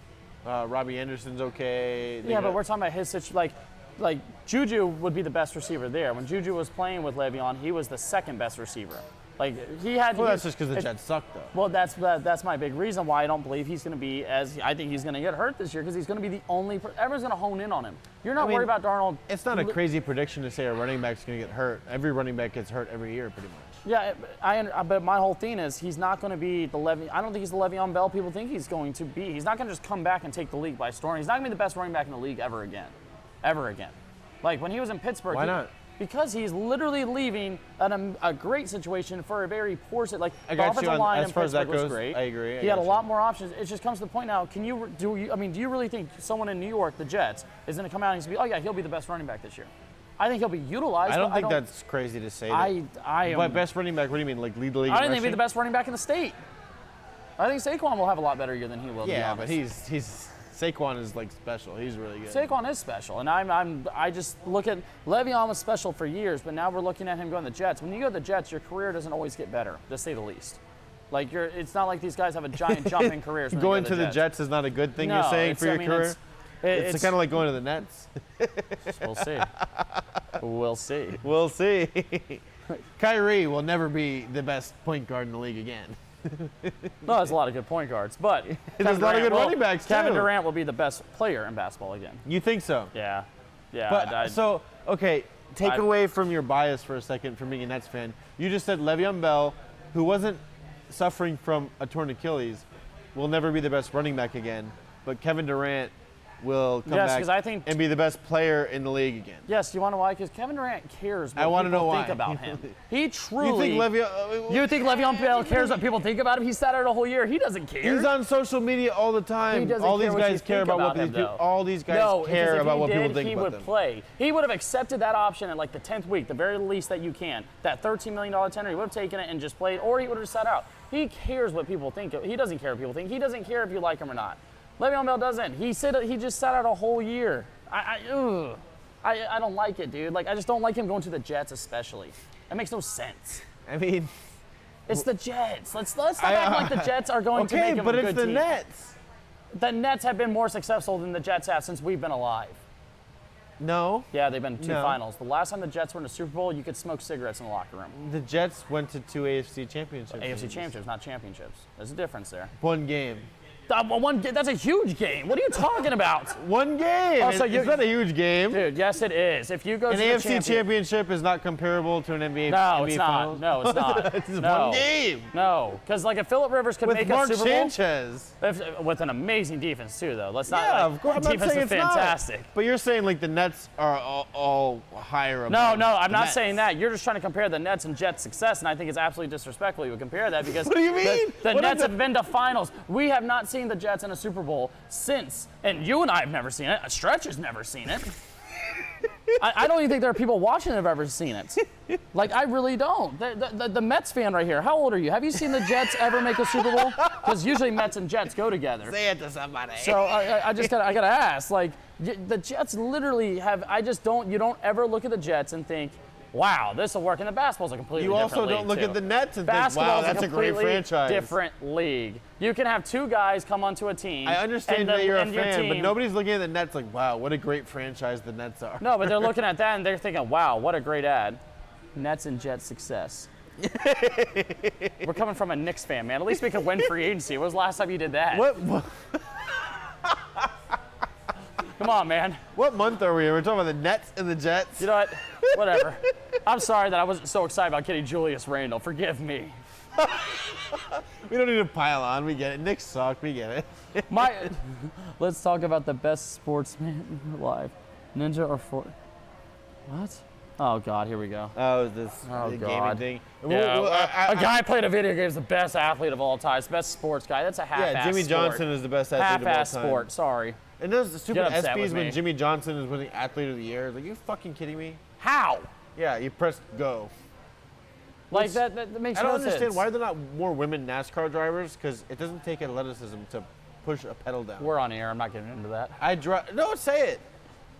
Robbie Anderson's okay. But we're talking about his situation. Like Juju would be the best receiver there. When Juju was playing with Le'Veon, he was the 2nd best receiver. Like he had. Well, that's just because the Jets suck, though. Well, that's my big reason why I don't believe he's going to be I think he's going to get hurt this year, because he's going to be the only. Everyone's going to hone in on him. You're not worried about Darnold. It's not a crazy prediction to say a running back's going to get hurt. Every running back gets hurt every year, pretty much. Yeah, but my whole thing is he's not going to be the I don't think he's the Le'Veon Bell people think he's going to be. He's not going to just come back and take the league by storm. He's not going to be the best running back in the league ever again. Like when he was in Pittsburgh. Why not? Because he's literally leaving a great situation for a very poor – like I the got offensive you line as in far as that Pittsburgh was goes, great. I agree. He had a lot more options. It just comes to the point now, do you really think someone in New York, the Jets, is going to come out and he's going to be, oh, yeah, he'll be the best running back this year? I think he'll be utilized. I don't think that's crazy to say. By best running back, what do you mean? Like lead the league? I think he'll be the best running back in the state. I think Saquon will have a lot better year than he will. Yeah, but he's Saquon is like special. He's really good. Saquon is special, and I just look at Le'Veon was special for years, but now we're looking at him going to the Jets. When you go to the Jets, your career doesn't always get better, to say the least. Like it's not like these guys have a giant jump in careers. Going to the Jets is not a good thing. You're saying for your career. It's kind of like going to the Nets. We'll see. We'll see. We'll see. Kyrie will never be the best point guard in the league again. No, there's a lot of good point guards, but there's a lot of good running backs too. Kevin Durant will be the best player in basketball again. You think so? Yeah. But take away from your bias for a second from being a Nets fan. You just said Le'Veon Bell, who wasn't suffering from a torn Achilles, will never be the best running back again. But Kevin Durant will come back and be the best player in the league again. Yes, you want to know why? Because Kevin Durant cares what I want to know people why. think about him. He truly. You think Le'Veon Bell cares what people think about him? He sat out a whole year. He doesn't care. He's on social media all the time. He doesn't all care these guys care about what people. All these guys care about what people think about them. He would play. He would have accepted that option at like the 10th week, the very least that you can. That $13 million tender, he would have taken it and just played, or he would have sat out. He cares what people think. He doesn't care what people think. He doesn't care if you like him or not. Le'Veon Bell doesn't. He just sat out a whole year. I don't like it, dude. Like, I just don't like him going to the Jets, especially. That makes no sense. I mean, it's the Jets. Let's not act like the Jets are going to make him a good team. Okay, but it's the Nets. The Nets have been more successful than the Jets have since we've been alive. No. Yeah, they've been to two finals. The last time the Jets were in a Super Bowl, you could smoke cigarettes in the locker room. The Jets went to 2 AFC championships. AFC championships, not championships. There's a difference there. One game. That's a huge game. What are you talking about? One game. It's not a huge game. Dude, yes it is. If you go to the AFC championship is not comparable to an NBA finals. No, it's not. It's one game. No, because like if Phillip Rivers could make a Super Bowl. With Mark Sanchez. With an amazing defense too, though. Let's not. Yeah, of course. Defense is fantastic. Not. But you're saying like the Nets are all higher above. No, I'm not saying that. You're just trying to compare the Nets and Jets' success, and I think it's absolutely disrespectful you would compare that because. What do you mean? The Nets have been to finals. We have not seen the Jets in a Super Bowl since, and you and I have never seen it. Stretch has never seen it. I don't even think there are people watching that have ever seen it. Like, I really don't. The Mets fan right here, how old are you? Have you seen the Jets ever make a Super Bowl? Because usually Mets and Jets go together. Say it to somebody. So I gotta ask, like, the Jets literally have, you don't ever look at the Jets and think, wow, this will work. And the basketball's a completely different league. You also don't look at the Nets and think, wow, that's a great franchise. Different league. You can have two guys come onto a team. I understand that you're a fan, but nobody's looking at the Nets like, wow, what a great franchise the Nets are. No, but they're looking at that and they're thinking, wow, what a great ad. Nets and Jets success. We're coming from a Knicks fan, man. At least we can win free agency. When was the last time you did that? What? Come on, man. What month are we in? We're talking about the Nets and the Jets? You know what? Whatever. I'm sorry that I wasn't so excited about getting Julius Randle. Forgive me. We don't need to pile on. We get it. Knicks suck. We get it. Let's talk about the best sportsman alive. Ninja or Fort. What? Oh, God. Here we go. Oh, this gaming thing. Yeah, a guy playing a video game is the best athlete of all time. It's the best sports guy. That's a half-ass Yeah, Jimmy sport. Johnson is the best athlete of all time. Half-ass sport. Sorry. And those stupid ESPYs when Jimmy Johnson is winning Athlete of the Year. Like, you fucking kidding me? How? Yeah, you press go. Like, that makes no sense. I don't understand why there not more women NASCAR drivers, because it doesn't take athleticism to push a pedal down. We're on air. I'm not getting into that. No, say it.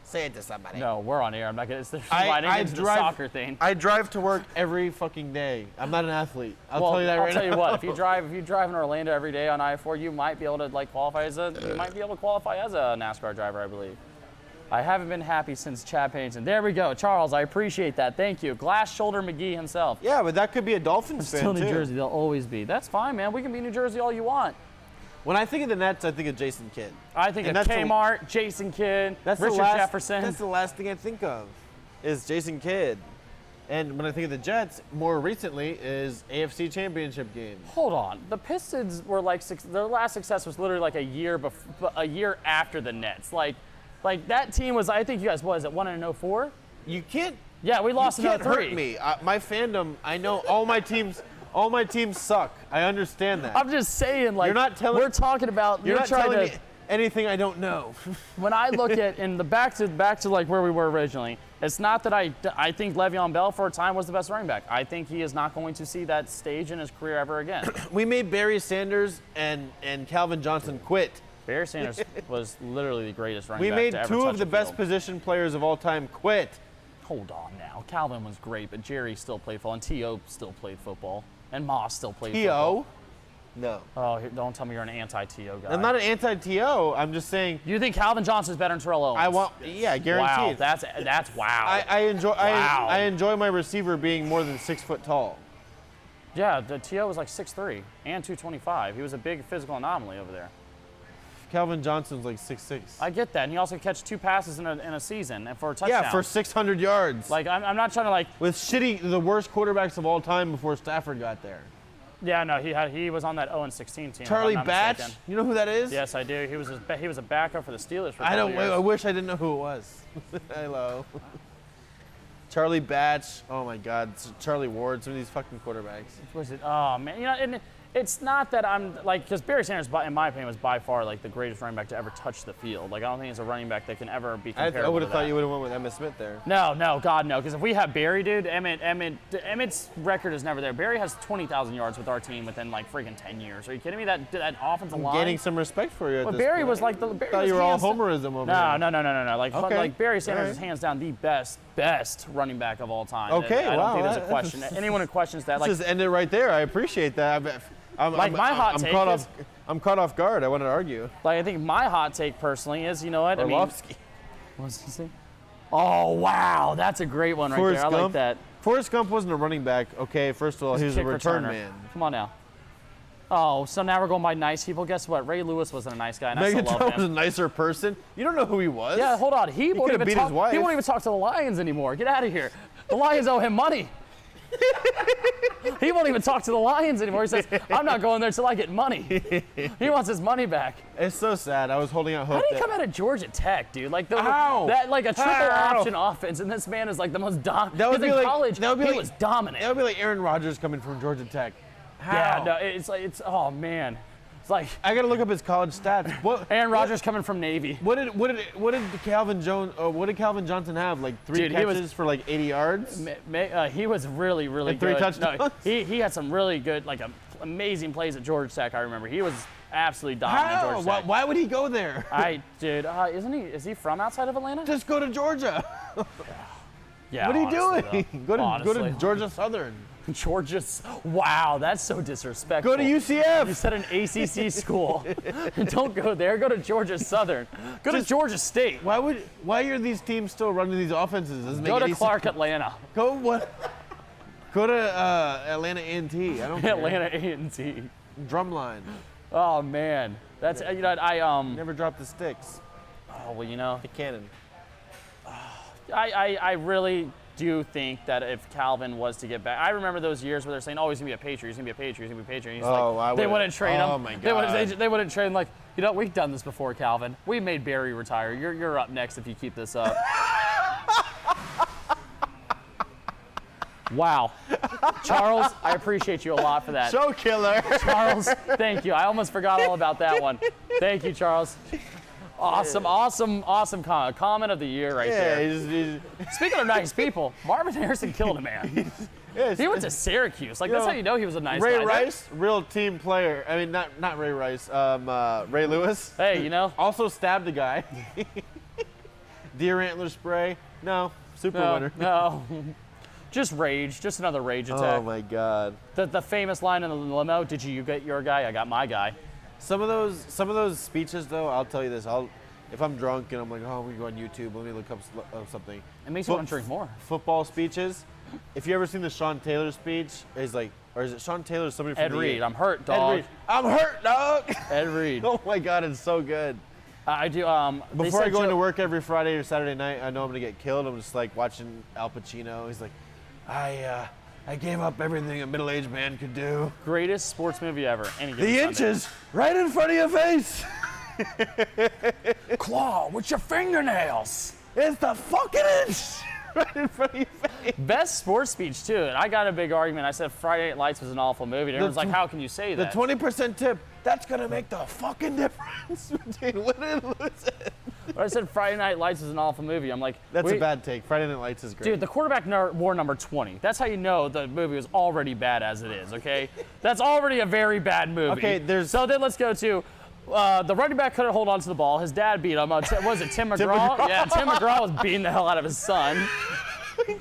Say it to somebody. No, we're on air. I'm not getting into the soccer thing. I drive to work every fucking day. I'm not an athlete. I'll tell you that right now. I'll tell you what. If you drive in Orlando every day on I-4, you might be able to qualify as a NASCAR driver, I believe. I haven't been happy since Chad Pennington. There we go. Charles, I appreciate that. Thank you. Glass Shoulder McGee himself. Yeah, but that could be a Dolphins fan, still New too. Jersey. They'll always be. That's fine, man. We can be New Jersey all you want. When I think of the Nets, I think of Jason Kidd. I think of Kmart, Jason Kidd, Richard Jefferson. That's the last thing I think of is Jason Kidd. And when I think of the Jets, more recently is AFC Championship games. Hold on. The Pistons were like their last success was literally like a year after the Nets. Like that team was, I think you guys, what is it, 1-04? You can't. Yeah, we lost in 03. You can't hurt me. My fandom, I know all my teams. All my teams suck. I understand that. I'm just saying, like, you're not telling, we're talking about. You're not telling me anything I don't know. When I look at back to like where we were originally, it's not that I think Le'Veon Bell for a time was the best running back. I think he is not going to see that stage in his career ever again. We made Barry Sanders and Calvin Johnson quit. Barry Sanders was literally the greatest running back to ever to touch two of the best position players of all time quit. Hold on now. Calvin was great, but Jerry still played football, and T.O. still played football. And Moss still played football. T.O.? No. Oh, don't tell me you're an anti-T.O. guy. I'm not an anti-T.O. I'm just saying. You think Calvin Johnson's better than Terrell Owens? Guaranteed. Wow, that's wow. I enjoy my receiver being more than 6 foot tall. Yeah, the T.O. was like 6'3" and 225. He was a big physical anomaly over there. Calvin Johnson's like 6'6". I get that, and he also catch 2 passes in a season and for a touchdown. Yeah, for 600 yards. Like I'm not trying to like with the worst quarterbacks of all time before Stafford got there. Yeah, no, he was on that 0-16 team. Charlie if I'm not Batch? mistaken. You know who that is? Yes, I do. He was a backup for the Steelers for a I couple don't. years. I wish I didn't know who it was. Hello. Charlie Batch. Oh my God. Charlie Ward. Some of these fucking quarterbacks. Was it? Oh man, and it's not that I'm like, because Barry Sanders, in my opinion, was by far like the greatest running back to ever touch the field. Like I don't think it's a running back that can ever be compared. I would have to thought that. you would have went with Emmitt Smith there. No, God no. Because if we have Barry, dude, Emmitt's record is never there. Barry has 20,000 yards with our team within like freaking 10 years. Are you kidding me? That offensive line. Gaining some respect for you. At But this Barry point. was like the. I thought you were all homerism over here. No. Like, Okay. like Barry Sanders All is right. hands down the best running back of all time. Okay, I don't think wow, there's a question. Anyone who questions that, like, Let's just end it right there. I appreciate that. my hot take is, I'm caught off guard. I wanted to argue. like, I think my hot take personally is, you know what? Orlovsky. What does he say? Oh wow, that's a great one right Forrest there. I like Gump? that. Forrest Gump wasn't a running back. Okay, first of all, he was a Kick return returner. man. Come on now. Oh, so now we're going by nice people. Guess what? Ray Lewis wasn't a nice guy, and I still Megatron love was a him. nicer person. You don't know who he was. Yeah, hold on. He won't could've even beat talk. his wife. He won't even talk to the Lions anymore. Get out of here. The Lions owe him money. He won't even talk to the Lions anymore. He says, "I'm not going there till I get money." He wants his money back. It's so sad. I was holding out hope. How did he that- come out of Georgia Tech, dude? Like How? that, like a triple How? option offense, and this man is like the most dominant. That would be in like- college, that would be he like- was dominant. That would be like Aaron Rodgers coming from Georgia Tech. How? Yeah, no, it's like oh man, it's like I gotta look up his college stats. What? Aaron Rodgers coming from Navy. What did Calvin Johnson have? Like three Dude, he was- catches for like 80 yards. He was really And three good. touchdowns? No, he had some really good, like amazing plays at Georgia Tech. I remember he was absolutely dominant at How? Georgia Tech. Why would he go there? Dude, is he from outside of Atlanta? Just go to Georgia. Yeah. What are you honestly, doing? though. Go to Honestly. Georgia Southern. Georgia's. Wow, that's so disrespectful. Go to You UCF. said an ACC school. Don't go there. Go to Georgia Southern. Go to Georgia State. Why are these teams still running these offenses? Doesn't make Go to any Clark, sense. Atlanta. Go what? Go to Atlanta A&T. I don't care. Atlanta A&T. Drumline. Oh man, that's you know I Never drop the sticks. Oh well, you know The cannon. I really do think that if Calvin was to get back, I remember those years where they're saying, "Oh, he's gonna be a Patriot. He's gonna be a Patriot. He's gonna be a Patriot." And he's Oh, like, I they would've- wouldn't trade him. oh, my They God. they wouldn't trade him. Like, you know, we've done this before, Calvin. We made Barry retire. You're up next if you keep this up. Wow, Charles, I appreciate you a lot for that. Show killer. Charles, thank you. I almost forgot all about that one. Thank you, Charles. Awesome comment of the year right there. he's Speaking of nice people, Marvin Harrison killed a man. He went to Syracuse. Like, that's how you know he was a nice Ray guy. Rice, real team player. I mean, not Ray Rice. Ray Lewis. Hey, you know, Also stabbed a guy. Deer antler spray. No, super winner. no. Just rage. Just another rage attack. Oh my God. The famous line in the limo, did you get your guy? I got my guy. Some of those speeches though, I'll tell you this. If I'm drunk and I'm like, oh, we go on YouTube, let me look up something. It makes you want to drink more. Football speeches. If you ever seen the Sean Taylor speech, he's like, or is it Sean Taylor or somebody from Ed the Reed, I'm hurt, Ed dog. Reed, I'm hurt, dog. Ed Reed. Oh my God, it's so good. I do. They Before I said go Joe- into work every Friday or Saturday night, I know I'm gonna get killed. I'm just like watching Al Pacino. He's like, I gave up everything a middle-aged man could do. Greatest sports movie ever. Any given The Sunday. inches right in front of your face. Claw with your fingernails. It's the fucking inch right in front of your face. Best sports speech too, and I got a big argument. I said Friday Night Lights was an awful movie. And everyone's like, "How can you say The that?" 20% tip, that's gonna make the fucking difference between winning and losing. But I said Friday Night Lights was an awful movie. I'm like, That's a bad take. Friday Night Lights is great. dude. The quarterback wore number 20. That's how you know the movie was already bad as it is. Okay, that's already a very bad movie. Okay, so then let's go to. The running back couldn't hold on to the ball. His dad beat him. Was it Tim McGraw? McGraw. Yeah, Tim McGraw was beating the hell out of his son.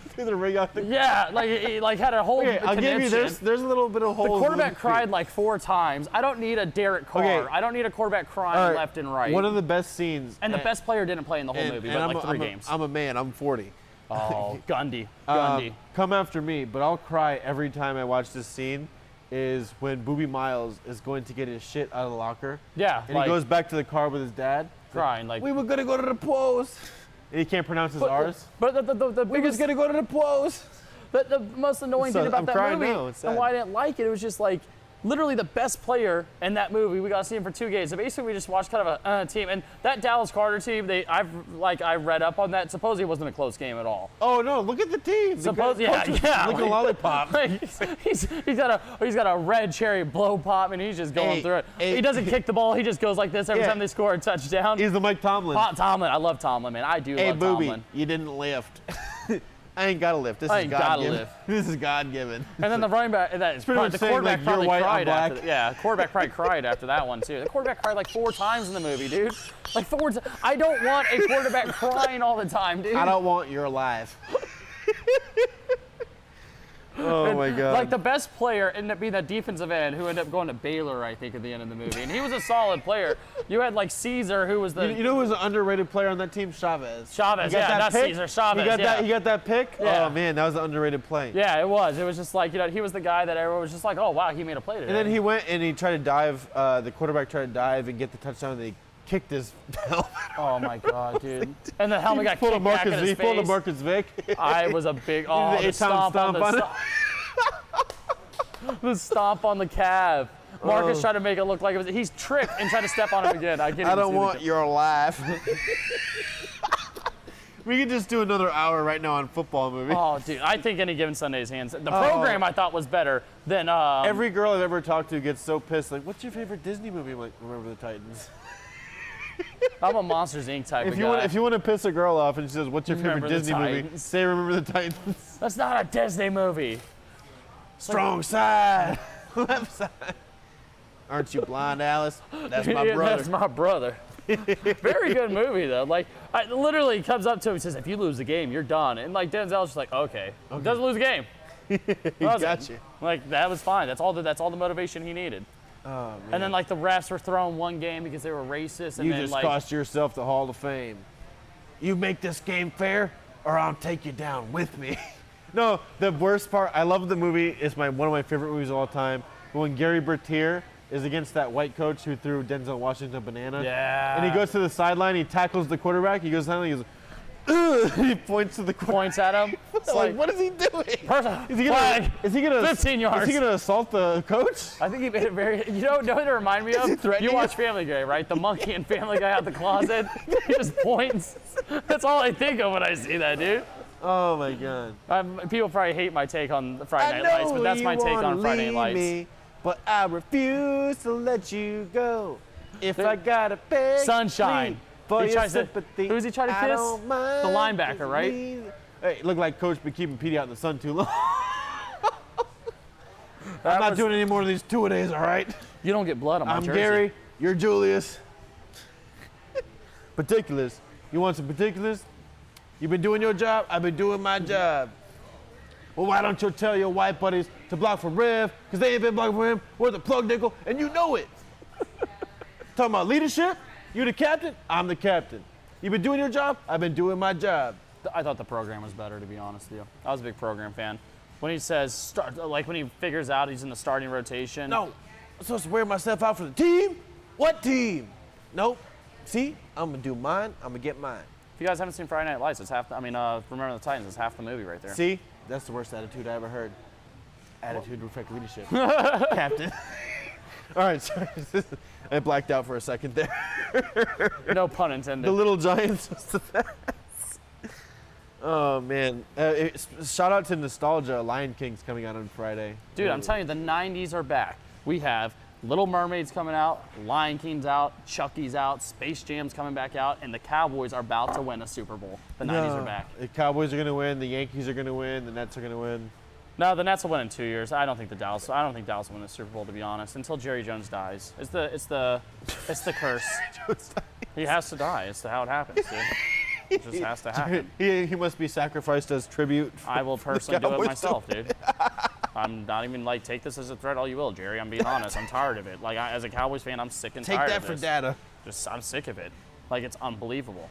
Through the ring out the Yeah, like he had a whole. Okay, I'll give you connection. there's a little bit of holes. The in quarterback the cried feet. like 4 times. I don't need a Derek Carr. Okay. I don't need a quarterback crying All right, left and right. One of the best scenes. and the best player didn't play in the whole movie, but like 3 games. I'm a man. I'm 40. Oh, Gundy. Gundy. Come after me, but I'll cry every time I watch this scene. Is when Boobie Miles is going to get his shit out of the locker. Yeah, And like, he goes back to the car with his dad. crying. Like, We were gonna go to the post. And he can't pronounce his R's. but the We was biggest, gonna go to the post. the most annoying So thing about I'm that crying movie, now, it's sad. and why I didn't like it, it was just like, literally the best player in that movie. We got to see him for 2 games. So basically, we just watched kind of a team. And that Dallas Carter team, I read up on that. Supposedly, it wasn't a close game at all. Oh no! Look at the team. Yeah. Like a lollipop. He's got a red cherry blow pop, and he's just going through it. He doesn't kick the ball. He just goes like this every time they score a touchdown. He's the Mike Tomlin. Tomlin. I love Tomlin, man. I do love Booby, Tomlin. you didn't lift. I ain't got to lift. This is God-given. This is God-given. And then the running back, the quarterback probably cried after that. Yeah, quarterback probably cried after that one, too. The quarterback cried like 4 times in the movie, dude. Like 4 times. I don't want a quarterback crying all the time, dude. I don't want your life. Oh, my God. Like the best player ended up being that defensive end who ended up going to Baylor, I think, at the end of the movie. And he was a solid player. You had like Caesar, who was the... You know who was an underrated player on that team? Chavez. Not Caesar. Chavez, He got that pick? Yeah. Oh, man, that was an underrated play. Yeah, it was. It was just like, he was the guy that everyone was just like, oh, wow, he made a play today. And then he went and he tried to dive. The quarterback tried to dive and get the touchdown, and he kicked his helmet. Oh, my God, dude. And the helmet got kicked back in his face. He pulled a Marcus Vick. I was a big... Oh, the stomp on it. The stomp on the calf. Marcus tried to make it look like it was. He's tripped and tried to step on him again. I don't want your laugh. We could just do another hour right now on football movie. Oh, dude, I think Any Given Sunday's hands. The program I thought was better than. Every girl I've ever talked to gets so pissed. Like, what's your favorite Disney movie? I'm like, Remember the Titans. I'm a Monsters Inc. type of guy. If you want to piss a girl off and she says, "What's your favorite Disney movie?" Say, "Remember the Titans." That's not a Disney movie. Strong side, left side. Aren't you blind, Alice? That's my brother. That's my brother. Very good movie though. Like, literally comes up to him and says, "If you lose the game, you're done." And like Denzel's just like, "Okay, doesn't lose the game." He got you. Like that was fine. That's all the motivation he needed. Oh, man. And then like the refs were throwing one game because they were racist. And you then, just like, cost yourself the Hall of Fame. You make this game fair, or I'll take you down with me. No, the worst part. I love the movie. It's one of my favorite movies of all time. But when Gary Bertier is against that white coach who threw Denzel Washington a banana. Yeah. And he goes to the sideline. He tackles the quarterback. He goes down. He goes. He points to the quarterback. Points at him. It's like, what is he doing? Is he gonna 15 yards. Is he gonna assault the coach? I think he made it very. You know what it reminded me of? You watch Family Guy, right? The monkey in Family Guy out the closet. He just points. That's all I think of when I see that, dude. Oh my God. People probably hate my take on the Friday Night Lights, but that's my take on Friday Night Lights. Me, but I refuse to let you go. If I gotta pay Sunshine. For your sympathy, who's he trying to kiss? The linebacker, right? Hey, look like Coach been keeping Petey out in the sun too long. I'm not doing any more of these two-a-days, all right? You don't get blood on my jersey. I'm Gary. You're Julius. Particulars. You want some particulars? You've been doing your job. I've been doing my job. Well, why don't you tell your white buddies to block for Rev? Because they ain't been blocking for him. We're the plug nickel, and you know it. Talking about leadership. You the captain? I'm the captain. You been doing your job? I've been doing my job. I thought the program was better, to be honest with you. I was a big program fan. When he says, when he figures out he's in the starting rotation. No, I'm supposed to wear myself out for the team? What team? Nope. See, I'm going to do mine. I'm going to get mine. If you guys haven't seen Friday Night Lights, it's Remember the Titans, it's half the movie right there. See, that's the worst attitude I ever heard. Attitude reflect leadership. Captain. All right, sorry. I blacked out for a second there. No pun intended. The Little Giants was the best. Oh, man. Shout out to Nostalgia. Lion King's coming out on Friday. Dude, I'm telling you, the 90s are back. We have Little Mermaid's coming out, Lion King's out, Chucky's out, Space Jam's coming back out, and the Cowboys are about to win a Super Bowl. The 90s are back. The Cowboys are going to win. The Yankees are going to win. The Nets are going to win. No, the Nets will win in 2 years. I don't think Dallas will win the Super Bowl, to be honest, until Jerry Jones dies. It's the curse. He has to die. It's how it happens, dude. It just has to happen. He must be sacrificed as tribute. I will personally do it myself, dude. I'm not even take this as a threat all you will, Jerry. I'm being honest. I'm tired of it. As a Cowboys fan, I'm sick and tired of this. Take that for data. I'm sick of it. It's unbelievable.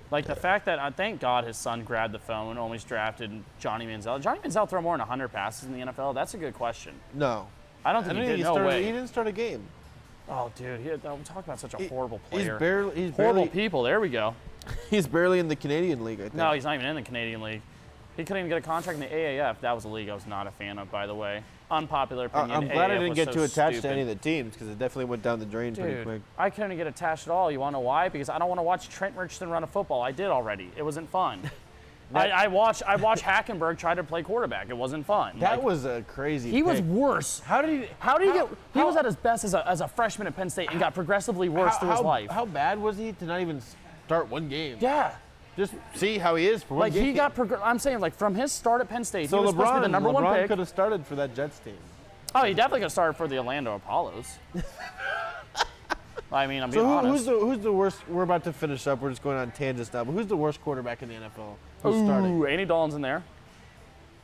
The fact that, thank God his son grabbed the phone and almost drafted Johnny Manziel. Johnny Manziel throw more than 100 passes in the NFL? That's a good question. No. I don't think he did. No way. He didn't start a game. Oh, dude. I'm talking about such a horrible player. He's horrible people. There we go. He's barely in the Canadian League, I think. No, he's not even in the Canadian League. He couldn't even get a contract in the AAF. That was a league I was not a fan of, by the way. unpopular opinion. I'm glad I AAF didn't was get so too attached stupid. to any of the teams because it definitely went down the drain pretty Dude, quick. I couldn't get attached at all. You want to know why? Because I don't want to watch Trent Richardson run a football. I did already. It wasn't fun. I watched Hackenberg try to play quarterback. It wasn't fun. That was a crazy He pick. was worse. How did he get? He was at his best as a freshman at Penn State and got progressively worse through his life. How bad was he to not even start one game? Yeah. Just see how he is for one game. He got. I'm saying from his start at Penn State, So he was supposed to be the number one LeBron pick. could have started for that Jets team. Oh, he definitely could have started for the Orlando Apollos. I mean, I'm being honest. Who's the worst? We're about to finish up. We're just going on tangents now. But who's the worst quarterback in the NFL? Who's starting? Andy Dalton's in there.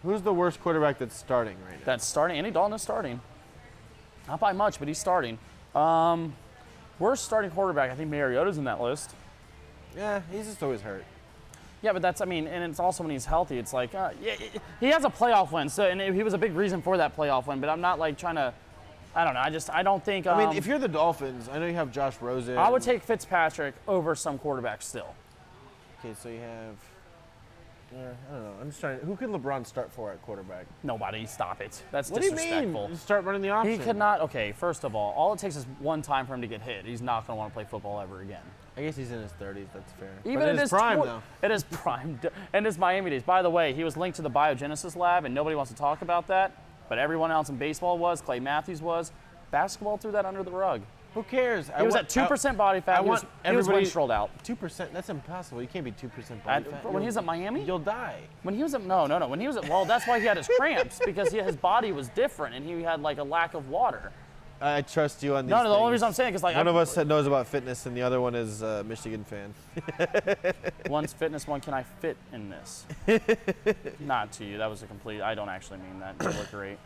Who's the worst quarterback that's starting right now? That's starting. Andy Dalton is starting. Not by much, but he's starting. Worst starting quarterback. I think Mariota's in that list. Yeah, he's just always hurt. Yeah, but and it's also when he's healthy. It's like, he has a playoff win, so and he was a big reason for that playoff win. But I'm not like trying to. I don't know. I don't think. I mean, if you're the Dolphins, I know you have Josh Rosen. I would take Fitzpatrick over some quarterbacks still. Okay, so you have. I don't know. I'm just trying. Who could LeBron start for at quarterback? Nobody. Stop it. That's What do you disrespectful. mean? Start running the option. He could not. Okay, first of all it takes is one time for him to get hit. He's not going to want to play football ever again. I guess he's in his 30s. That's fair. Even but in his prime, though. It is prime. And his Miami days. By the way, he was linked to the biogenesis lab, and nobody wants to talk about that. But everyone else in baseball was. Clay Matthews was. Basketball threw that under the rug. Who cares? He was at 2% body fat. He was Winstroled out. 2%? That's impossible. You can't be 2% body fat. When he was at Miami? You'll die. When he was at no. When he was at that's why he had his cramps because his body was different and he had like a lack of water. I trust you on these No, the things. only reason I'm saying because like one of us knows about fitness and the other one is a Michigan fan. One's fitness, one can I fit in this? Not to you. That was a complete. I don't actually mean that. You look great.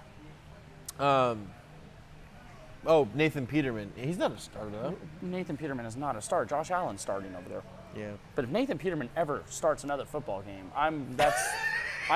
Oh, Nathan Peterman. He's not a starter, though. Nathan Peterman is not a starter. Josh Allen's starting over there. Yeah. But if Nathan Peterman ever starts another football game, I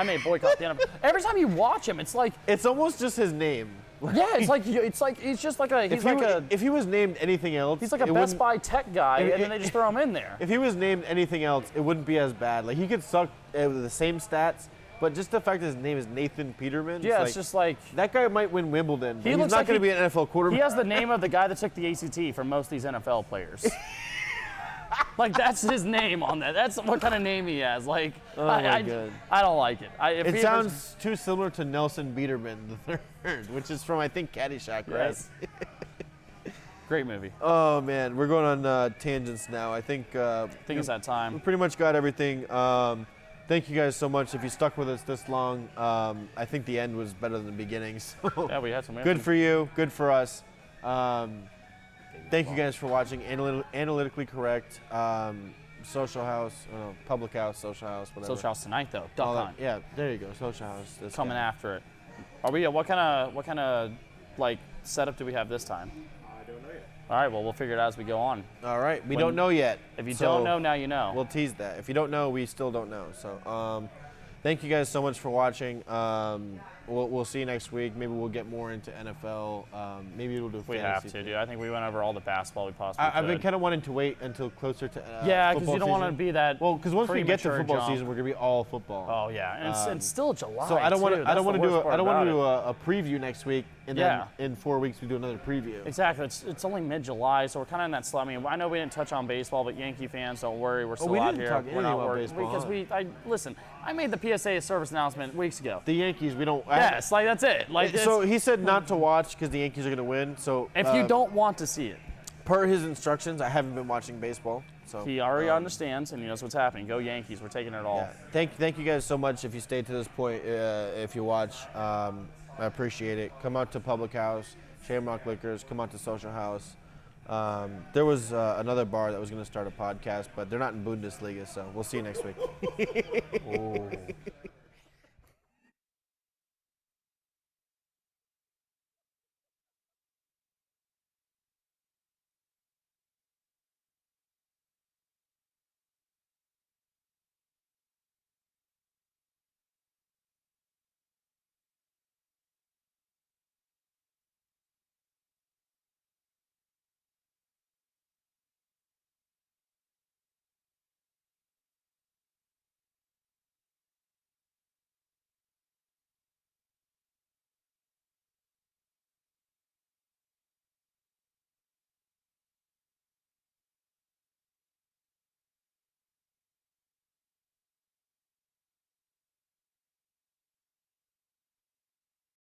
may boycott the NFL. Every time you watch him, it's like it's almost just his name. Yeah, it's like he's just like if he was named anything else, he's like a Best Buy tech guy, and then they just throw him in there. If he was named anything else, it wouldn't be as bad. Like he could suck with the same stats. But just the fact that his name is Nathan Peterman. Yeah, it's just like that guy might win Wimbledon. He's looks not like going to be an NFL quarterback. He has the name of the guy that took the ACT for most of these NFL players. Like that's his name on that. That's what kind of name he has. Like I don't like it. It sounds too similar to Nelson Biederman III, which is from I think Caddyshack, right? Yes. Great movie. Oh man, we're going on tangents now. I think it's that time. We pretty much got everything. Thank you guys so much. If you stuck with us this long, I think the end was better than the beginning. So yeah, we had some. Good for you. Good for us. Thank you guys for watching Analytically Correct, Social House, Public House, Social House, whatever. Social House tonight though. Duck Hunt. Yeah, there you go. Social House. Coming after it. Are we? What kind of like setup do we have this time? I don't know yet. All right. Well, we'll figure it out as we go on. All right. We don't know yet. If you don't know, now you know. We'll tease that. If you don't know, we still don't know. So, thank you guys so much for watching. We'll see you next week. Maybe we'll get more into NFL. Maybe we'll do fantasy. We have to, dude. I think we went over all the basketball we possibly could. I've been kind of wanting to wait until closer to yeah, because you don't want to be that. Well, because once we get to football season, we're gonna be all football. Oh yeah, and it's still July. So I don't want to do a a preview next week, and then in 4 weeks we do another preview. Exactly. It's only mid-July, so we're kind of in that slump. I mean, I know we didn't touch on baseball, but Yankee fans, don't worry, we're still out here. We're not worried because listen. I made the PSA service announcement weeks ago. The Yankees, we don't. Yes, like that's it. Like so he said not to watch because the Yankees are going to win. So if you don't want to see it, per his instructions, I haven't been watching baseball. So he already understands and he knows what's happening. Go Yankees! We're taking it all. Yeah. Thank you guys so much. If you stayed to this point, if you watch, I appreciate it. Come out to Public House, Shamrock Liquors. Come out to Social House. There was another bar that was going to start a podcast, but they're not in Bundesliga, so we'll see you next week.